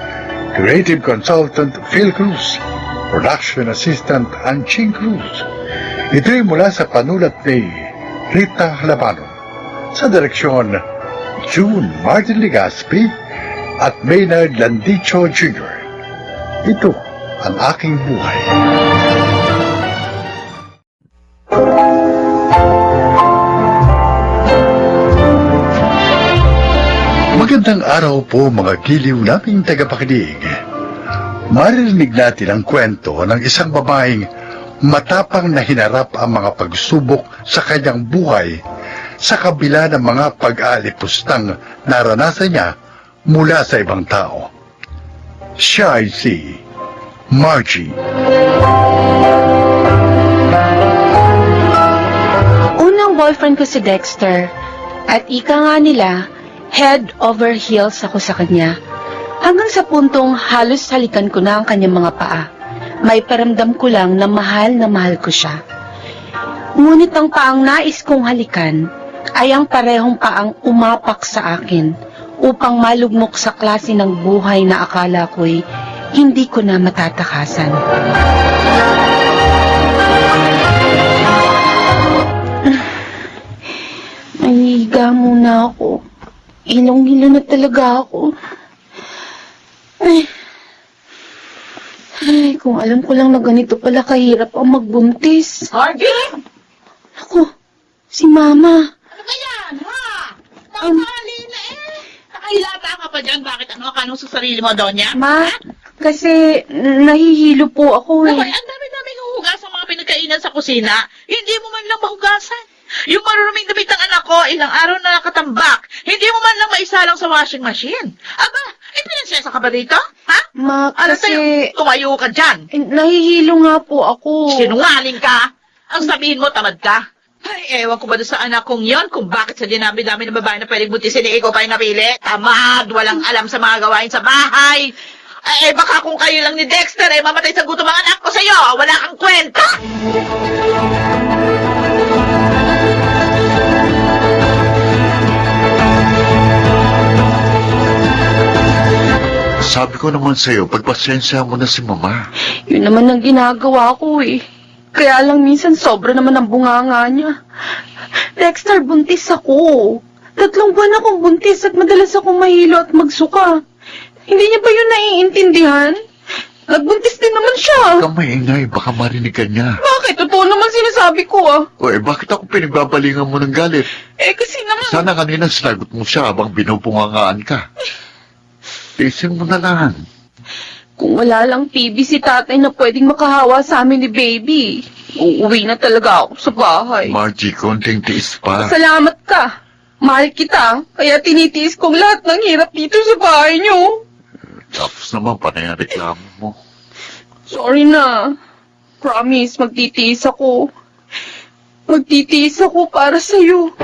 creative consultant Phil Cruz, production assistant Anching Cruz. Ito'y mula sa panulat ni Rita Labano, sa direksyon June Martin Ligaspi at Maynard Landicho Jr. Ito ang aking buhay. Magandang araw po mga giliw naming tagapakinig. Maririnig natin ang kwento ng isang babaeng matapang na hinarap ang mga pagsubok sa kanyang buhay sa kabila ng mga pag-alipustang naranasan niya mula sa ibang tao. Siya ay si Margie. Unang boyfriend ko si Dexter at ika nga nila, head over heels ako sa kanya. Hanggang sa puntong halos halikan ko na ang kanyang mga paa. May paramdam ko lang na mahal ko siya. Ngunit ang paang nais kong halikan ay ang parehong paang umapak sa akin upang malugmok sa klase ng buhay na akala ko'y hindi ko na matatakasan. Nahihiga muna ako. Ilong-hilo na talaga ako. Ay, kung alam ko lang na ganito pala kahirap ang magbuntis. Margie! Ako, si Mama. Ano ba yan, ha? Tanghali na eh. Nakahilata ka pa dyan. Bakit ano ka nung sa sarili mo, Donya? Ma, kasi nahihilo po ako Naku, eh. ang dami-dami huhugas ang mga pinagkainan sa kusina. Hindi mo man lang mahugasan. Yung maruruming damit ng anak ko, ilang araw na nakatambak. Hindi mo man lang maisalang sa washing machine. Aba, pinansesa ka ba dito? Ha? Ma, Ano kasi sa'yo? Tumayo ka dyan. nahihilo nga po ako. Sinungaling ka. Ang sabihin mo, tamad ka. Ay, ewan ko ba doon sa anak kong yon kung bakit sa dinami-dami ng babae na pwedeng buntisin ikaw pa yung napili? Tamad, walang alam sa mga gawain sa bahay. Ay, baka kung kayo lang ni Dexter, mamatay sa gutom ang anak ko sa'yo. Wala kang kwenta. Sabi ko naman sa'yo, pagpasensya mo na si Mama. Yun naman ang ginagawa ko eh. Kaya lang minsan sobra naman ang bunganga niya. Dexter, buntis ako. 3 buwan akong buntis at madalas akong mahilo at magsuka. Hindi niya ba yun naiintindihan? Nagbuntis din naman siya. Huwag kang maingay, baka marinig ka niya. Bakit? Totoo naman sinasabi ko ah. O bakit ako pinagbabalingan mo ng galit? Kasi naman... Sana kanina sinagot mo siya habang binupungangaan ka. Tiisin mo na lang. Kung wala lang TV si tatay na pwedeng makahawa sa amin ni baby, uuwi na talaga ako sa bahay. Margie, konting tiis pa. Salamat ka. Mahal kita. Kaya tinitiis kong lahat ng hirap dito sa bahay niyo. Tapos naman, panay ang reklamo mo. Sorry na. Promise, magtitiis ako. Magtitiis ako para sa'yo.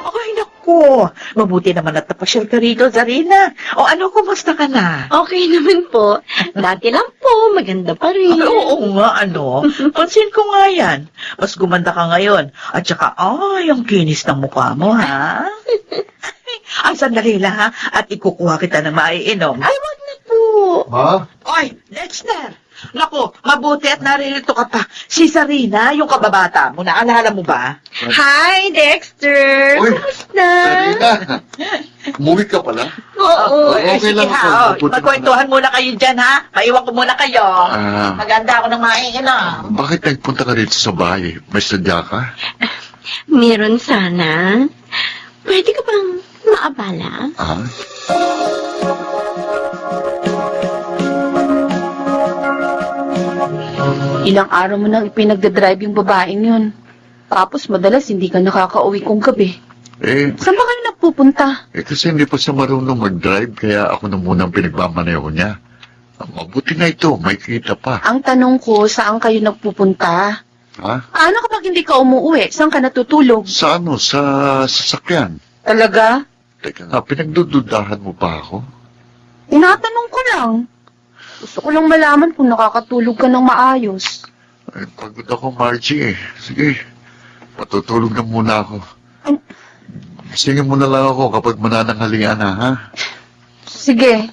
Ay, naku. Mabuti naman at napasyal ka rito, Zarina. O ano, kumusta ka na? Okay naman po. Dati lang po, maganda pa rin. Ay, oo nga, ano. Pansin ko nga yan. Mas gumanda ka ngayon. At saka, ay, ang kinis ng mukha mo, ha? Ay, sandali lang, ha? At ikukuha kita ng maiinom. Ay, wag na po. Ma? Oy, Dexter! Naku, mabuti at naririto ka pa. Si Sarina, yung kababata mo, naalala mo ba? Hi, Dexter. Uy, Kumusta? Sarina. Umuwi ka pala? Oo. Okay sige, lang ha, ako. Mabuti magkwentuhan muna kayo dyan, ha? Maiwan ko muna kayo. Maganda ako ng maiinom. Bakit nagpunta ka rito sa bahay? May sadya ka? Meron sana. Pwede ka bang maabala? Ah? Ilang araw mo nang ipinagdadrive yung babaeng yun. Tapos madalas hindi ka nakakauwi kong gabi. Saan ba kayo nagpupunta? Kasi hindi pa siya marunong mag-drive, kaya ako na munang pinagmamaneho niya. Mabuti na ito, may kita pa. Ang tanong ko, saan kayo nagpupunta? Ha? Ano kapag hindi ka umuwi? Saan ka natutulog? Sa ano? Sa sasakyan. Talaga? Teka nga, pinagdududahan mo pa ako? Tinatanong ko lang. Gusto ko lang malaman kung nakakatulog ka ng maayos. Ay, pagod ako, Margie eh. Sige, patutulog na muna ako. Singin mo na lang ako kapag manananghalian na, ha? Sige.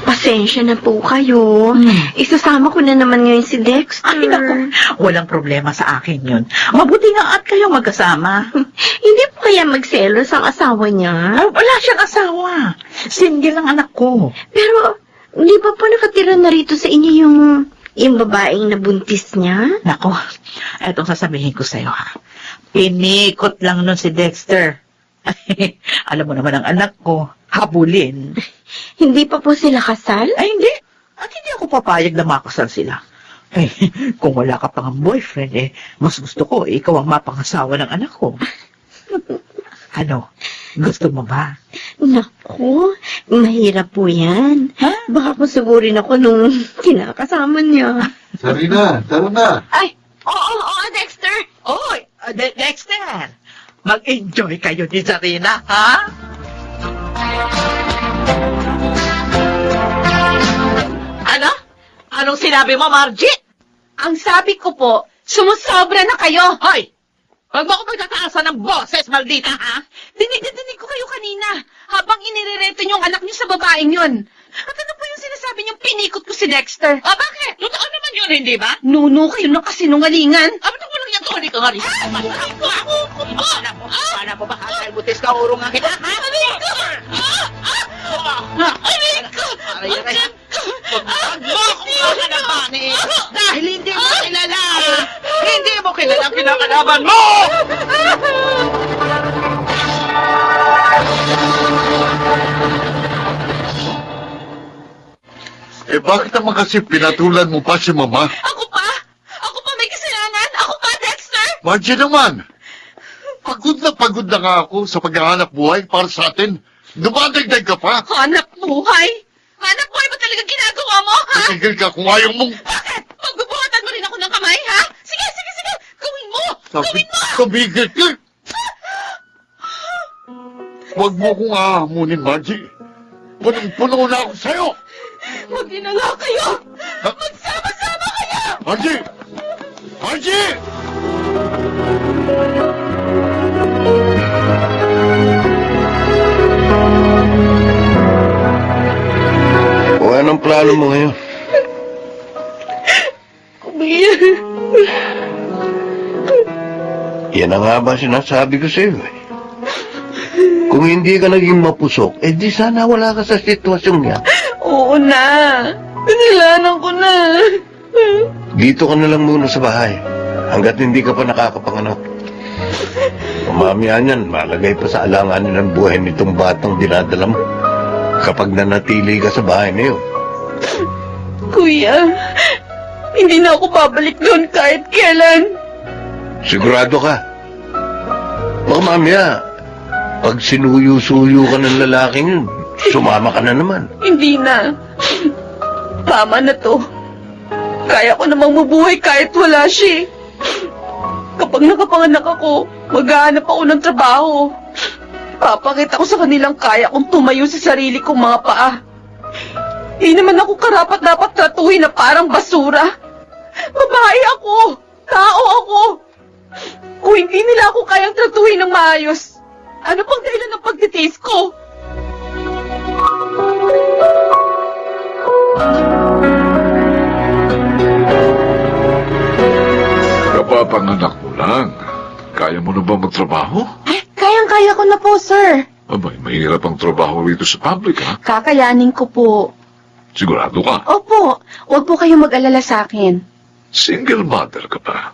Pasensya na po kayo. Isasama ko na naman ngayon si Dexter. Ay, naku, walang problema sa akin yun. Mabuti nga at kayo magkasama. Hindi po kaya magselos ang asawa niya? Ay, wala siyang asawa. Single ang anak ko. Pero, di ba po nakatira na rito sa inyo yung babaeng nabuntis niya? Nako, etong sasabihin ko sa'yo, ha. Pinikot lang nun si Dexter. Alam mo naman ang anak ko, habulin. Hindi pa po sila kasal? Ay, hindi. At hindi ako papayag na makasal sila. Kung wala ka pang boyfriend, mas gusto ko, ikaw ang mapangasawa ng anak ko. Ano? Gusto mo ba? Naku, mahirap po yan. Ha? Baka po sugurin ako nung kinakasama niya. Sarina, tara na. Ay, oo, Dexter. Oy, Dexter! Mag-enjoy kayo ni Sarina, ha? Ano? Anong sinabi mo, Margie? Ang sabi ko po, sumusobra na kayo. Hoy! Huwag mo ako magtataasan ng boses, maldita, ha? Dinig ko kayo kanina habang inirereto niyo ang anak niyo sa babaeng yun. At ano po yung sinasabi niyong pinikot ko si Dexter? Ah, bakit? Totoo naman yun, hindi ba? Nuno kayo ng kasinungalingan. Ah, ba't mo lang yan tuloy ka nga rin? Paano mo ba kakal butis ka urong nga kita, ha? Aray ko! Huwag mo akong kakalabanin dahil hindi mo kilala! Hindi mo kilala ang kinakalaban mo! Bakit naman kasi pinatulan mo pa si Mama? Ako pa? Ako pa may kasalanan? Ako pa, Dexter? Margie naman! Pagod na nga ako sa paghahanap buhay para sa atin. Dumadagdag ka pa. Hanap buhay? Hanap buhay ba talaga ginagawa mo, ha? Tigil ka kung ayaw mong... Bakit? Pagbubuhatan mo rin ako ng kamay, ha? Sige! Gawin mo! Gawin mo! Tumigil ka! Huwag mo akong ahamunin, Margie. Punong-puno na ako sa'yo! Mag-inala kayo! Ha? Magsama-sama kayo! Margie! Margie! O anong plano mo ngayon? Kuya, Yan na nga ba sinasabi ko sa'yo eh. Kung hindi ka naging mapusok, di sana wala ka sa sitwasyong yan. oo na. Kasalanan ko na. Dito ka na lang muna sa bahay, hanggat hindi ka pa nakakapanganak. Mamaya niyan, malagay pa sa alanganin ng buhay nitong batang dinadala mo. Kapag nanatili ka sa bahay na yun. Kuya, hindi na ako babalik doon kahit kailan. Sigurado ka. Baka mamaya, pag sinuyo-suyo ka ng lalaking yun, sumama ka na naman. Hindi na. Tama na to. Kaya ko namang mabuhay kahit wala siya. Kapag nakapanganak ako, maghahanap ako ng trabaho. Papakita ko sa kanilang kaya kong tumayo sa sarili kong mga paa. Hindi naman ako karapat dapat tratuhin na parang basura. Babae ako. Tao ako. Kung hindi nila ako kayang tratuhin ng maayos, ano pang dahilan ng pagtitiis ko? Kapapanganak mo lang. Kaya mo na ba magtrabaho? Kayang-kaya ko na po, sir. Abay, mahirap ang trabaho rito sa public, ha? Kakayanin ko po. Sigurado ka. Opo, huwag po kayong mag-alala sa akin. Single mother ka pa.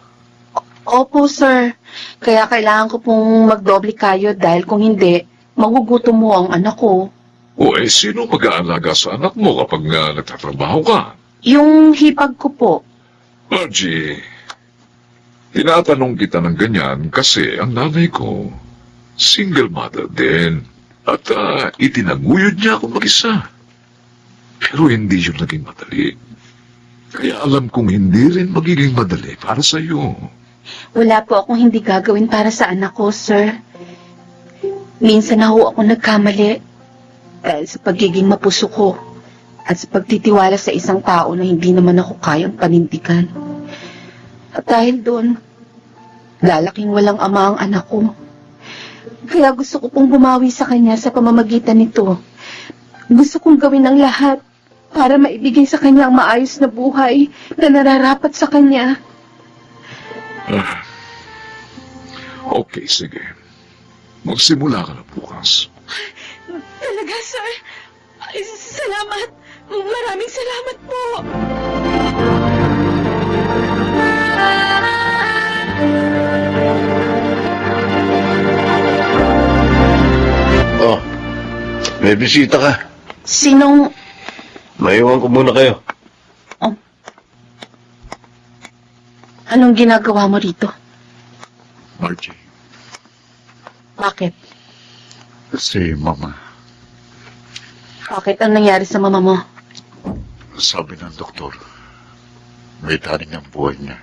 Opo, sir. Kaya kailangan ko pong magdoble kayo dahil kung hindi, magugutom mo ang anak ko. O sino mag-aalaga sa anak mo kapag nagtatrabaho ka? Yung hipag ko po. Margie, tinatanong kita ng ganyan kasi ang nanay ko, single mother din. At itinaguyod niya ako mag-isa. Pero hindi yun naging madali. Kaya alam kong hindi rin magiging madali para sa iyo. Wala po akong hindi gagawin para sa anak ko, sir. Minsan na ho ako nagkamali dahil sa pagiging mapuso ko at sa pagtitiwala sa isang tao na hindi naman ako kayang panindigan. At dahil doon, lalaking walang ama ang anak ko. Kaya gusto ko pong bumawi sa kanya sa pamamagitan nito. Gusto kong gawin ang lahat para maibigay sa kanya ang maayos na buhay na nararapat sa kanya. Okay, sige. Magsimula ka na bukas. Talaga, sir? Ay, salamat. Maraming salamat po. Oh, may bisita ka. Sinong... Maiwan ko muna kayo. Anong ginagawa mo rito? Margie, Bakit? Si Mama, Bakit? Ang nangyari sa mama mo? sabi ng doktor, may taning ang buhay niya.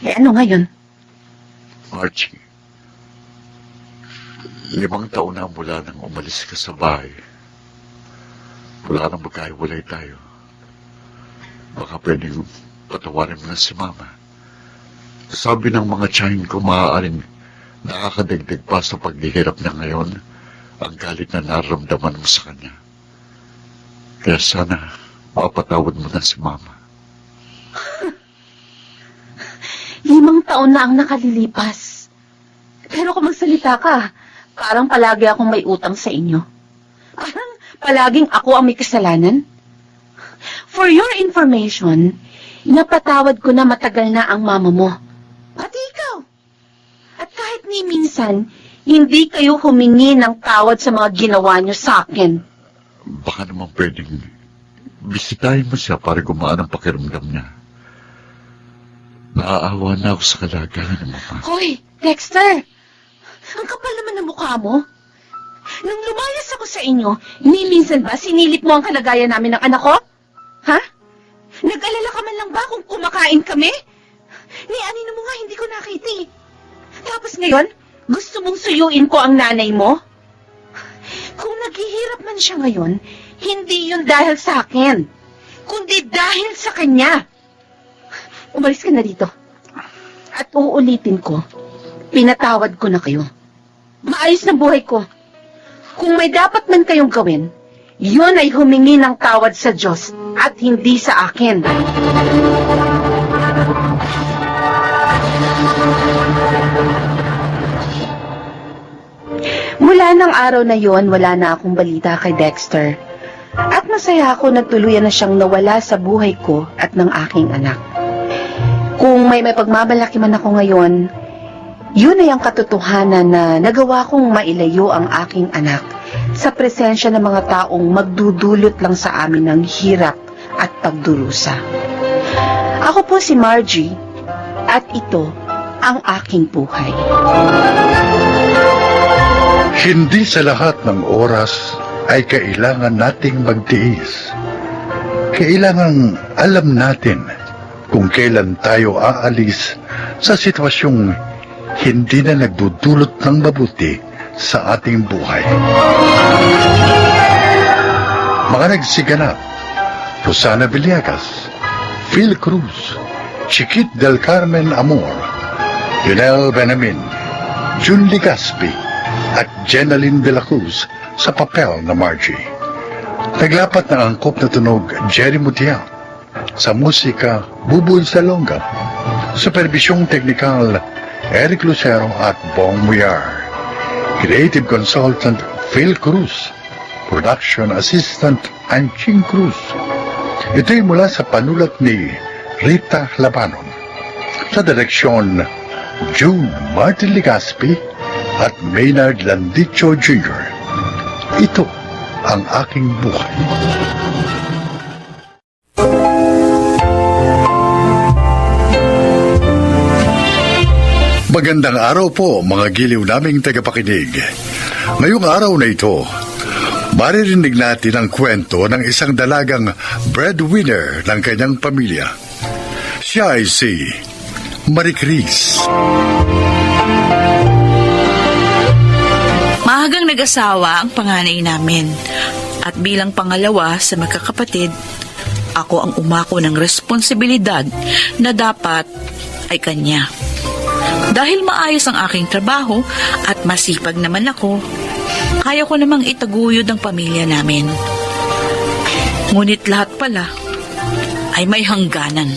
Eh, ano ngayon? Archie, 5 taon na mula nang umalis ka sa bahay. Wala nang magkahiwalay tayo. Baka pwedeng patawarin mo na si Mama. Sabi ng mga tiyahin ko, maaaring nakakadagdag pa sa paghihirap niya ngayon ang galit na nararamdaman mo sa kanya. Kaya sana mapatawad mo na si Mama. 5 taon na ang nakalilipas. Pero kung magsalita ka, parang palagi akong may utang sa inyo. Parang palaging ako ang may kasalanan. For your information, napatawad ko na matagal na ang mama mo. Pati ikaw. At kahit ni minsan, hindi kayo humingi ng tawad sa mga ginawa niyo sa akin. Baka naman pwedeng bisitahin mo siya para gumaan ang pakiramdam niya. Naaawa na ako sa kalagayan ng Mama. Hoy, Dexter! Ang kapal naman ng mukha mo. Nung lumayas ako sa inyo, minsan ba sinilip mo ang kalagayan namin ng anak ko? Ha? Nag-alala ka man lang ba kung kumakain kami? Ni anino mo nga hindi ko nakita eh. Tapos ngayon, gusto mong suyuin ko ang nanay mo? Kung naghihirap man siya ngayon, hindi yun dahil sa akin, kundi dahil sa kanya. Umalis ka na dito. At uulitin ko, pinatawad ko na kayo. Maayos na buhay ko. Kung may dapat man kayong gawin, yun ay humingi ng tawad sa Diyos at hindi sa akin. Mula ng araw na yon, wala na akong balita kay Dexter. At masaya ako na tuluyan na siyang nawala sa buhay ko at ng aking anak. Kung may pagmamalaki man ako ngayon, yun ay ang katotohanan na nagawa kong mailayo ang aking anak sa presensya ng mga taong magdudulot lang sa amin ng hirap at pagdurusa. Ako po si Margie at ito ang aking buhay. Hindi sa lahat ng oras ay kailangan nating magtiis. Kailangan alam natin kung kailan tayo aalis sa sitwasyong hindi na nagdudulot ng mabuti sa ating buhay. Mga nagsiganap, Rosana Villegas, Phil Cruz, Chiquit del Carmen Amor, Lionel Benamin, Jun Ligaspi, at Jenaline de la Cruz sa papel na Margie. Naglapat ng angkop na tunog Jerry Mutiao, sa musika Buboy Salonga, supervisyong teknikal Eric Lucero at Bong Muyar, creative consultant Phil Cruz, production assistant Anching Cruz. Ito'y mula sa panulat ni Rita Labanon, sa direksyon June Martin Ligaspi at Maynard Landicho Jr. Ito ang aking buhay. Magandang araw po mga giliw naming tagapakinig. Ngayong araw na ito, maririnig natin ang kwento ng isang dalagang breadwinner ng kanyang pamilya. Siya ay si Marie Chris. Maagang nag-asawa ang panganay namin. At bilang pangalawa sa magkakapatid, ako ang umako ng responsibilidad na dapat ay kanya. Dahil maayos ang aking trabaho at masipag naman ako, kaya ko namang itaguyod ang pamilya namin. Ngunit lahat pala ay may hangganan.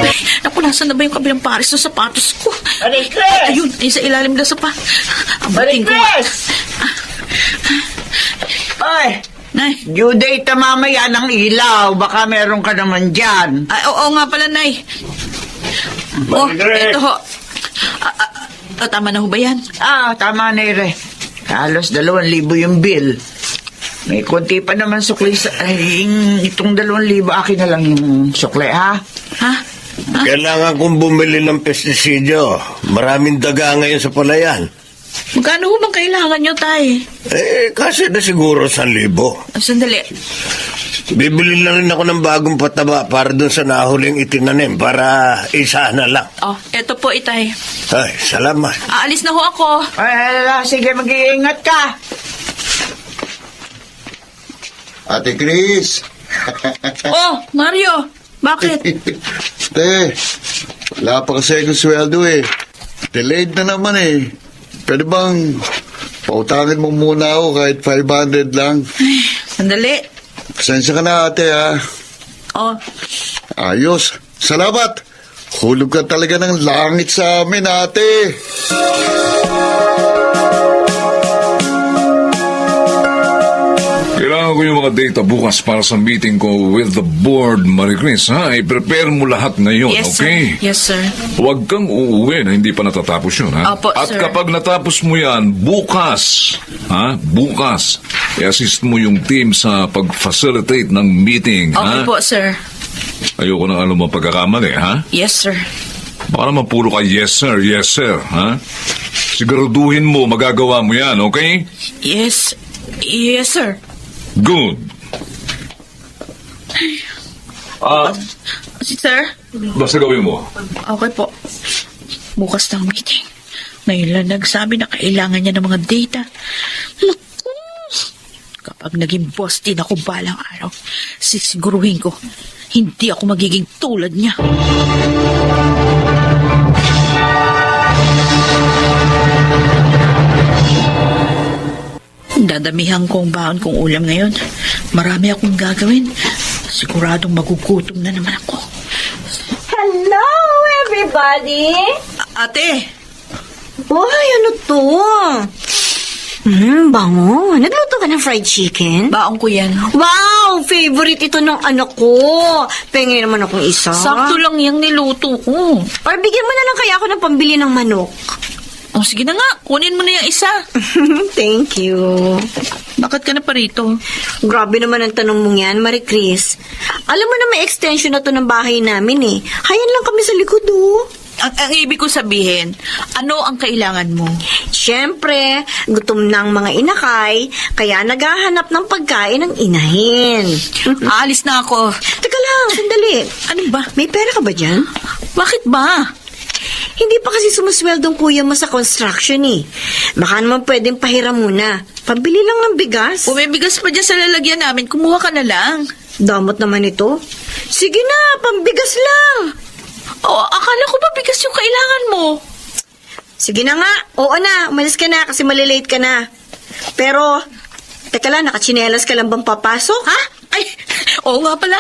Ay, naku, nasan na ba yung kabilang pares ng sapatos ko? Marie Chris! Ayun, ay sa ilalim na sapa. Marie Chris! Ay! Nay. Due date na mamaya ng ilaw. Baka meron ka naman dyan. Ay, oo nga pala, Nay. Ito ho. Tama na ho ba yan? Tama na ire. Halos 2,000 yung bill. May konti pa naman sukli sa... Ay, itong 2,000 akin na lang yung sukli, ha? Ha? Kailangan kong bumili ng pestisidyo. Maraming daga ngayon sa palayan. Magkano ho bang kailangan nyo, tay? Kasi na siguro 1,000. Sandali. Bibili na rin ako ng bagong pataba para dun sa nahuling itinanim para isa na lang. Oh, eto po, itay. Ay, salamat. Aalis na ho ako. Sige, mag-iingat ka. Ate Chris. Oh, Mario. Bakit? Te, wala pa kasi akong sweldo eh. Delayed na naman eh. Pwede bang pautangin mo muna ako kahit 500 lang? Sandali. Pasensya ka na ate ha. Oh, Ayos. Salamat. Hulog ka talaga ng langit sa amin ate. Kailangan ko yung mga data bukas para sa meeting ko with the board, Marie Chris, ha? I-prepare mo lahat ngayon, yes, okay? sir. Yes, sir. Huwag kang uuwi na hindi pa natatapos yun, ha? Opo, At sir. kapag natapos mo yan, bukas, bukas, i-assist mo yung team sa pag-facilitate ng meeting, Okay ha? po, sir. Ayoko na alam mo pagkakamali, ha? Yes, sir. Baka naman puro ka yes, sir, ha? Siguraduhin mo, magagawa mo yan, okay? Yes. Yes, sir. Good. Sir? Basta gawin mo. Okay po. Bukas ng meeting. Ngayon lang nagsabi na kailangan niya ng mga data. Naku! Kapag naging boss din ako balang araw, sisiguruhin ko, hindi ako magiging tulad niya. Dadamihan ko ang baon kong ulam ngayon. Marami akong gagawin. Siguradong magugutom na naman ako. Hello, everybody! Ate! Uy, ano to? Bango. Nagluto ka ng fried chicken? Baon ko yan. Wow! Favorite ito ng anak ko. Pengen naman akong isa. Sakto lang yung niluto ko. Or bigyan mo na lang kaya ako ng pambili ng manok. O sige na nga, kunin mo na yung isa. Thank you. Bakit ka na pa rito? Grabe naman ang tanong mong yan, Marie Chris. Alam mo na may extension na to ng bahay namin eh. Hayan lang kami sa likod oh. Ang ibig ko sabihin, ano ang kailangan mo? Siyempre, gutom na ang mga inakay, kaya naghahanap ng pagkain ng inahin. Aalis na ako. Teka lang, sandali. Ano ba? May pera ka ba dyan? Bakit ba? Hindi pa kasi sumusweldong kuya mo sa construction eh. Baka naman pwedeng pahiram muna. Pambili lang ng bigas. Kung may bigas pa dyan sa lalagyan namin, kumuha ka na lang. Damot naman ito. Sige na, pambigas lang. O, akala ko ba bigas yung kailangan mo? Sige na nga. Oo na, umalis ka na kasi malilate ka na. Pero, teka lang, nakachinelas ka lang bang papasok? Ha? Ay, oo nga pala.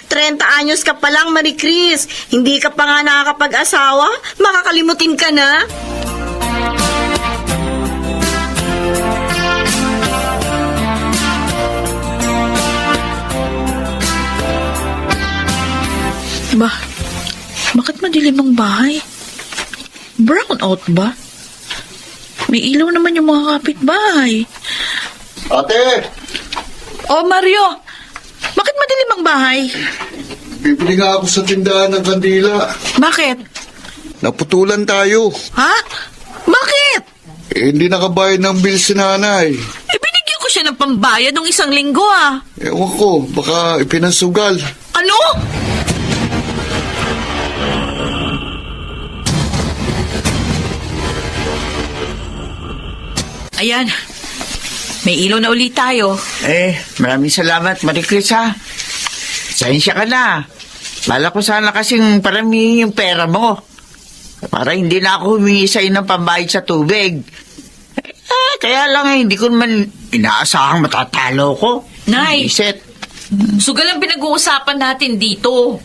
30 anyos ka pa lang, Marie Chris. Hindi ka pa nga nakakapag-asawa? Makakalimutin ka na? Bakit madilim ang bahay? Brown out ba? May ilaw naman yung mga kapitbahay. Ate! Oh, Mario! Bakit madilim ang bahay? Bibili nga ako sa tindahan ng kandila. Bakit? Naputulan tayo. Ha? Bakit? Hindi nakabayad ng bill si nanay. Binigyan ko siya ng pambayad ng 1 linggo ah. Ewan ko, baka ipinasugal. Ano? Ayan. May ilaw na ulit tayo. Maraming salamat, Marie Chris, ha? Sahensya ka na. Bala ko sana kasing paramihin yung pera mo. Para hindi na ako humingi sa'yo ng pambayad sa tubig. Kaya lang hindi ko naman inaasahang matatalo ko. Nay! Iset. Sugal ang pinag-uusapan natin dito.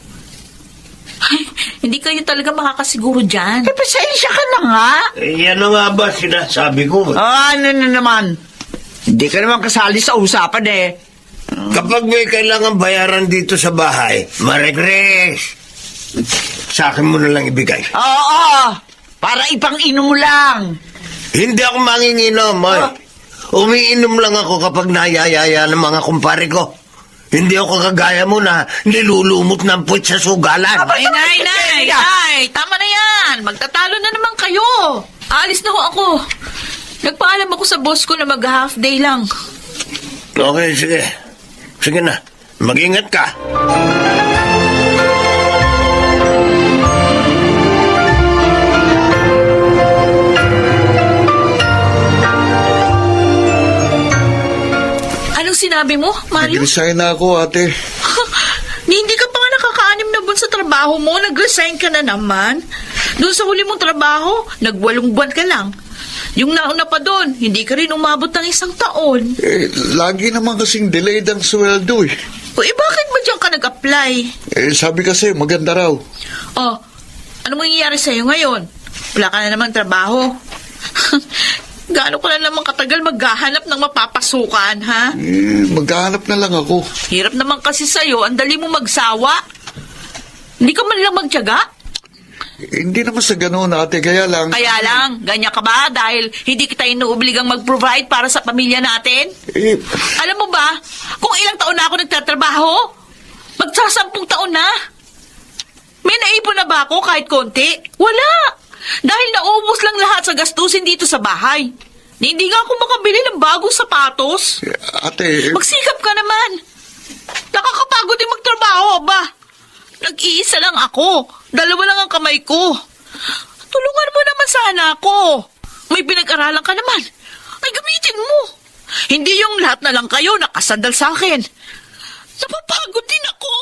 Ay, hindi kayo talaga makakasiguro dyan. Pasensya ka na nga. Yan na nga ba sinasabi ko? Ano na naman? Hindi ka naman kasali sa usapan eh. Kapag may kailangan bayaran dito sa bahay, Marie Chris, sa akin mo na lang ibigay. Oo, para ipang-inom mo lang. Hindi ako manginginom, Umiinom lang ako kapag nayayaya ng mga kumpare ko. Hindi ako kagaya mo na nilulumot ng puwit sa sugalan. Ay, nay, tama na yan. Magtatalo na naman kayo. Aalis na ho ako. Nagpaalam ako sa boss ko na mag-half day lang. Okay, sige. Sige na. Mag-ingat ka. Anong sinabi mo, Mario? Nag-resign na ako, ate. Hindi ka pa nga nakaka-anim na buwan sa trabaho mo. Nag-resign ka na naman. Doon sa huli mong trabaho, nag-8 buwan ka lang. Yung nauna pa doon, hindi ka rin umabot ng 1 taon. Lagi naman kasing delayed ang sweldo eh. O bakit ba diyan ka nag-apply? Sabi kasi, maganda raw. Oh, ano mangyayari sa'yo ngayon? Wala ka na namang trabaho. Gaano ka na naman katagal maghahanap ng mapapasukan, ha? Maghahanap na lang ako. Hirap naman kasi sa'yo, ang dali mo magsawa. Hindi ka man lang magtiyaga? Hindi naman sa ganoon, ate, kaya lang... Kaya lang, ganyan ka ba? Dahil hindi kita inuobligang mag-provide para sa pamilya natin? Alam mo ba, kung ilang taon na ako nagtatrabaho, magsasampung taon na. May naipon na ba ako kahit konti? Wala! Dahil naubos lang lahat sa gastusin dito sa bahay. Hindi nga ako makabili ng bagong sapatos. Ate... Magsikap ka naman. Nakakapagod din magtrabaho, ba? Nag-iisa lang ako. 2 lang ang kamay ko. Tulungan mo naman sana ako. May pinag-aralan ka naman. Ay, gamitin mo. Hindi yung lahat na lang kayo nakasandal sa akin. Napapagod din ako.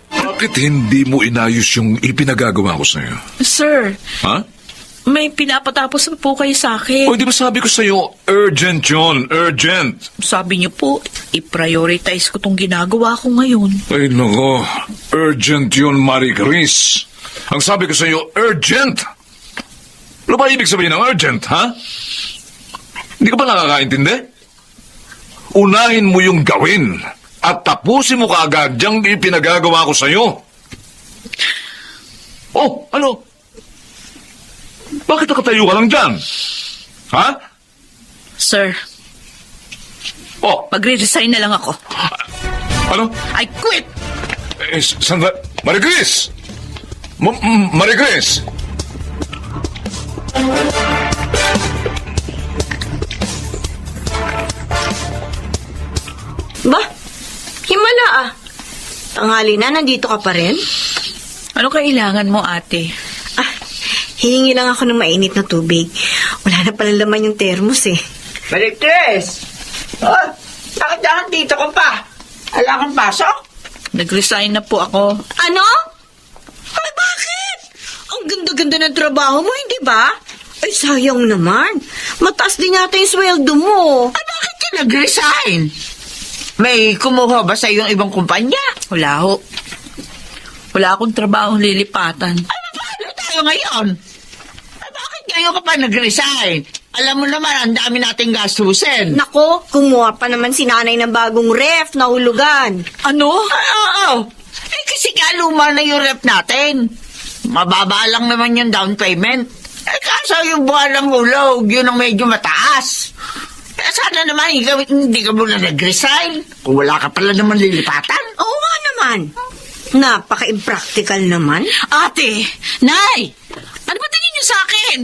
Bakit hindi mo inayos yung ipinagagawa ko sa'yo? Sir, Ha? may pinapatapos po kayo sa akin. O, di ba sabi ko sa'yo, urgent yun, urgent. Sabi niyo po, i-prioritize ko tong ginagawa ko ngayon. Ay, nako, urgent yun, Marie Chris. Ang sabi ko sa'yo, urgent. Ano ba ibig sabihin ng urgent, ha? Hindi ka ba nakakaintindi? Unahin mo yung gawin at tapusin mo kaagad yung ipinagagawa ko sa'yo. Oh, ano? Bakit nakatayo ka lang dyan? Ha? Sir, Oh, magre-resign na lang ako. ano? I quit! Sandra, Marie Chris! Marie Chris! Ba? Himala ah. Tanghali na, nandito ka pa rin? Ano kailangan mo, ate? Hihingi lang ako ng mainit na tubig. Wala na pala laman yung termos eh. Maricres! Oh, bakit dahil dito ko pa? Wala kang pasok? Nag-resign na po ako. Ano? Ay, bakit? Ang ganda-ganda ng trabaho mo, hindi ba? Ay, sayang naman. Mataas din yata yung sweldo mo. Ay, bakit ka nag-resign? May kumuha ba sa iyong ibang kumpanya? Wala ho. Wala akong trabahong lilipatan. Ay, paano tayo ngayon? Ay, bakit ngayon ka pa nag-resign? Alam mo naman, ang dami nating gastusin. Nako, kumuha pa naman si nanay ng bagong ref na hulugan. Ano? Ay, oo. Eh, kasi nga luma na yung rep natin. Mababa lang naman yung down payment. Eh, kaso yung buwan ng hulog, yun ang medyo mataas. Eh, sana naman, hindi ka muna nag-resign. Kung wala ka pala naman lilipatan. Oo nga naman. Napaka-impractical naman. Ate! Nay! Ano ba tingin niyo sa akin?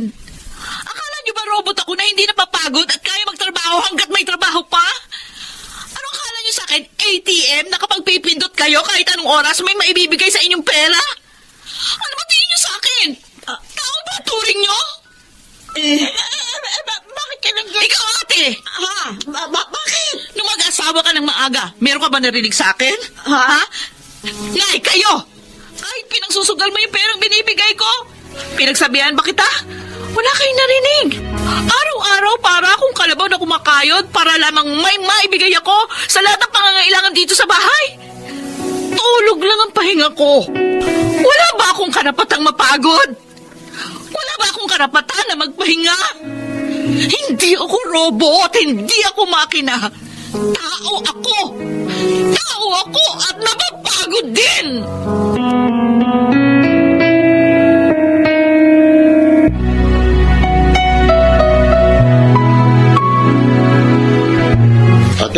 Akala niyo ba robot ako na hindi napapagod at kaya magtrabaho hanggat may trabaho pa? Ano akala niyo sa akin? ATM na kapag pipindot kayo kahit anong oras may maibibigay sa inyong pera? Ano ba tingin niyo sa akin? Tao ba turing niyo? Bakit ka nag- Ikaw, ate! Ha? Bakit? Nung mag-asawa ka ng maaga, meron ka ba narinig sa akin? Ha? Nay, kayo! Kahit pinagsusugal mo yung perang binibigay ko, pinagsabihan ba kita? Wala kayong narinig. Araw-araw para akong kalabaw na kumakayod para lamang may maibigay ako sa lahat ng pangangailangan dito sa bahay. Tulog lang ang pahinga ko. Wala ba akong karapatang mapagod? Wala ba akong karapatan na magpahinga? Hindi ako robot, hindi ako makina. Tao ako! Tao ako at napapagod din!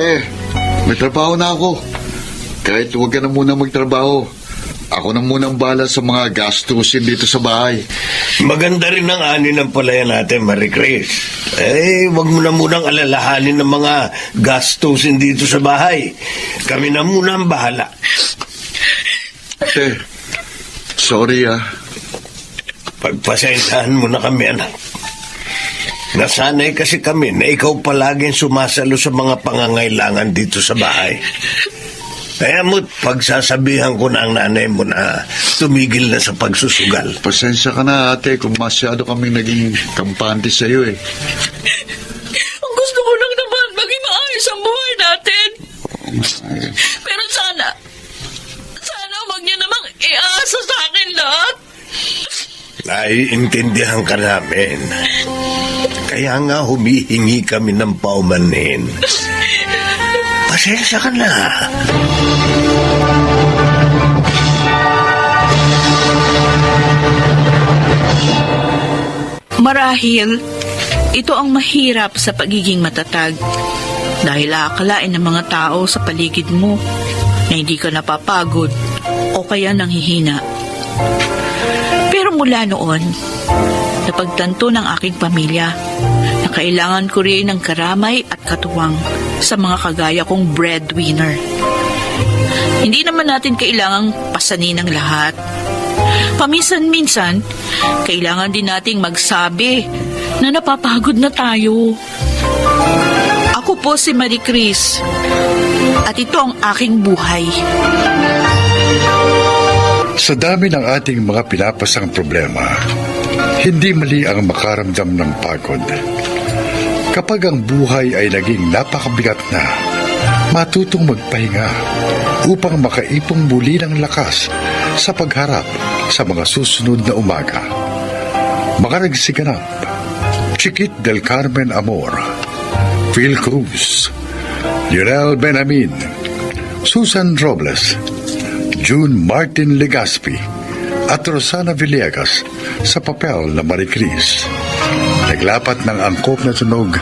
Te, may trabaho na ako. Kahit huwag ka na muna magtrabaho. Ako na munang bahala sa mga gastusin dito sa bahay. Maganda rin ang ani ng palaya natin, Marie Chris. Wag mo na munang alalahanin ng mga gastusin dito sa bahay. Kami na muna ang bahala. Te, sorry Pagpasensyahan mo na kami, anak. Nasanay kasi kami na ikaw palaging sumasalo sa mga pangangailangan dito sa bahay. Kaya mo't pagsasabihan ko na ang nanay mo na tumigil na sa pagsusugal. Pasensya ka na, ate, kung masyado kaming naging kampante sa iyo Ang gusto ko lang naman maging maayos ang buhay natin. Pero sana wag niyo namang iasa sa akin lahat. Naiintindihan ka namin. Kaya nga humihingi kami ng paumanhin. Pasensya ka na. Marahil, ito ang mahirap sa pagiging matatag. Dahil aakalain ng mga tao sa paligid mo na hindi ka napapagod o kaya nanghihina. Pero mula noon, napagtanto ng aking pamilya na kailangan ko rin ng karamay at katuwang sa mga kagaya kong breadwinner. Hindi naman natin kailangang pasanin ang lahat. Paminsan-minsan, kailangan din nating magsabi na napapagod na tayo. Ako po si Marie Chris at ito ang aking buhay. Sa dami ng ating mga pinapasang problema, hindi mali ang makaramdam ng pagod. Kapag ang buhay ay naging napakabigat na, matutong magpahinga upang makaipong muli ng lakas sa pagharap sa mga susunod na umaga. Mga nagsiganap, Chiquit del Carmen Amor, Phil Cruz, Lionel Benamin, Susan Robles, June Martin Legaspi at Rosana Villegas sa papel na Marie Chris. Naglapat ng angkop na tunog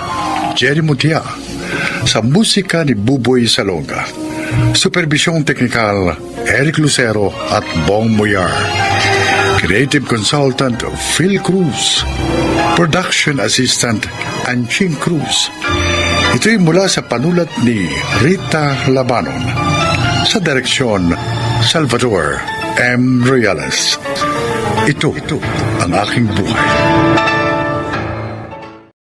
Jerry Mutia sa musika ni Buboy Salonga. Supervisyong teknikal Eric Lucero at Bong Moyar. Creative Consultant Phil Cruz. Production Assistant Anching Cruz. Ito'y mula sa panulat ni Rita Labanon. Sa direksyon Salvador M. Royales. Ito ang aking buhay.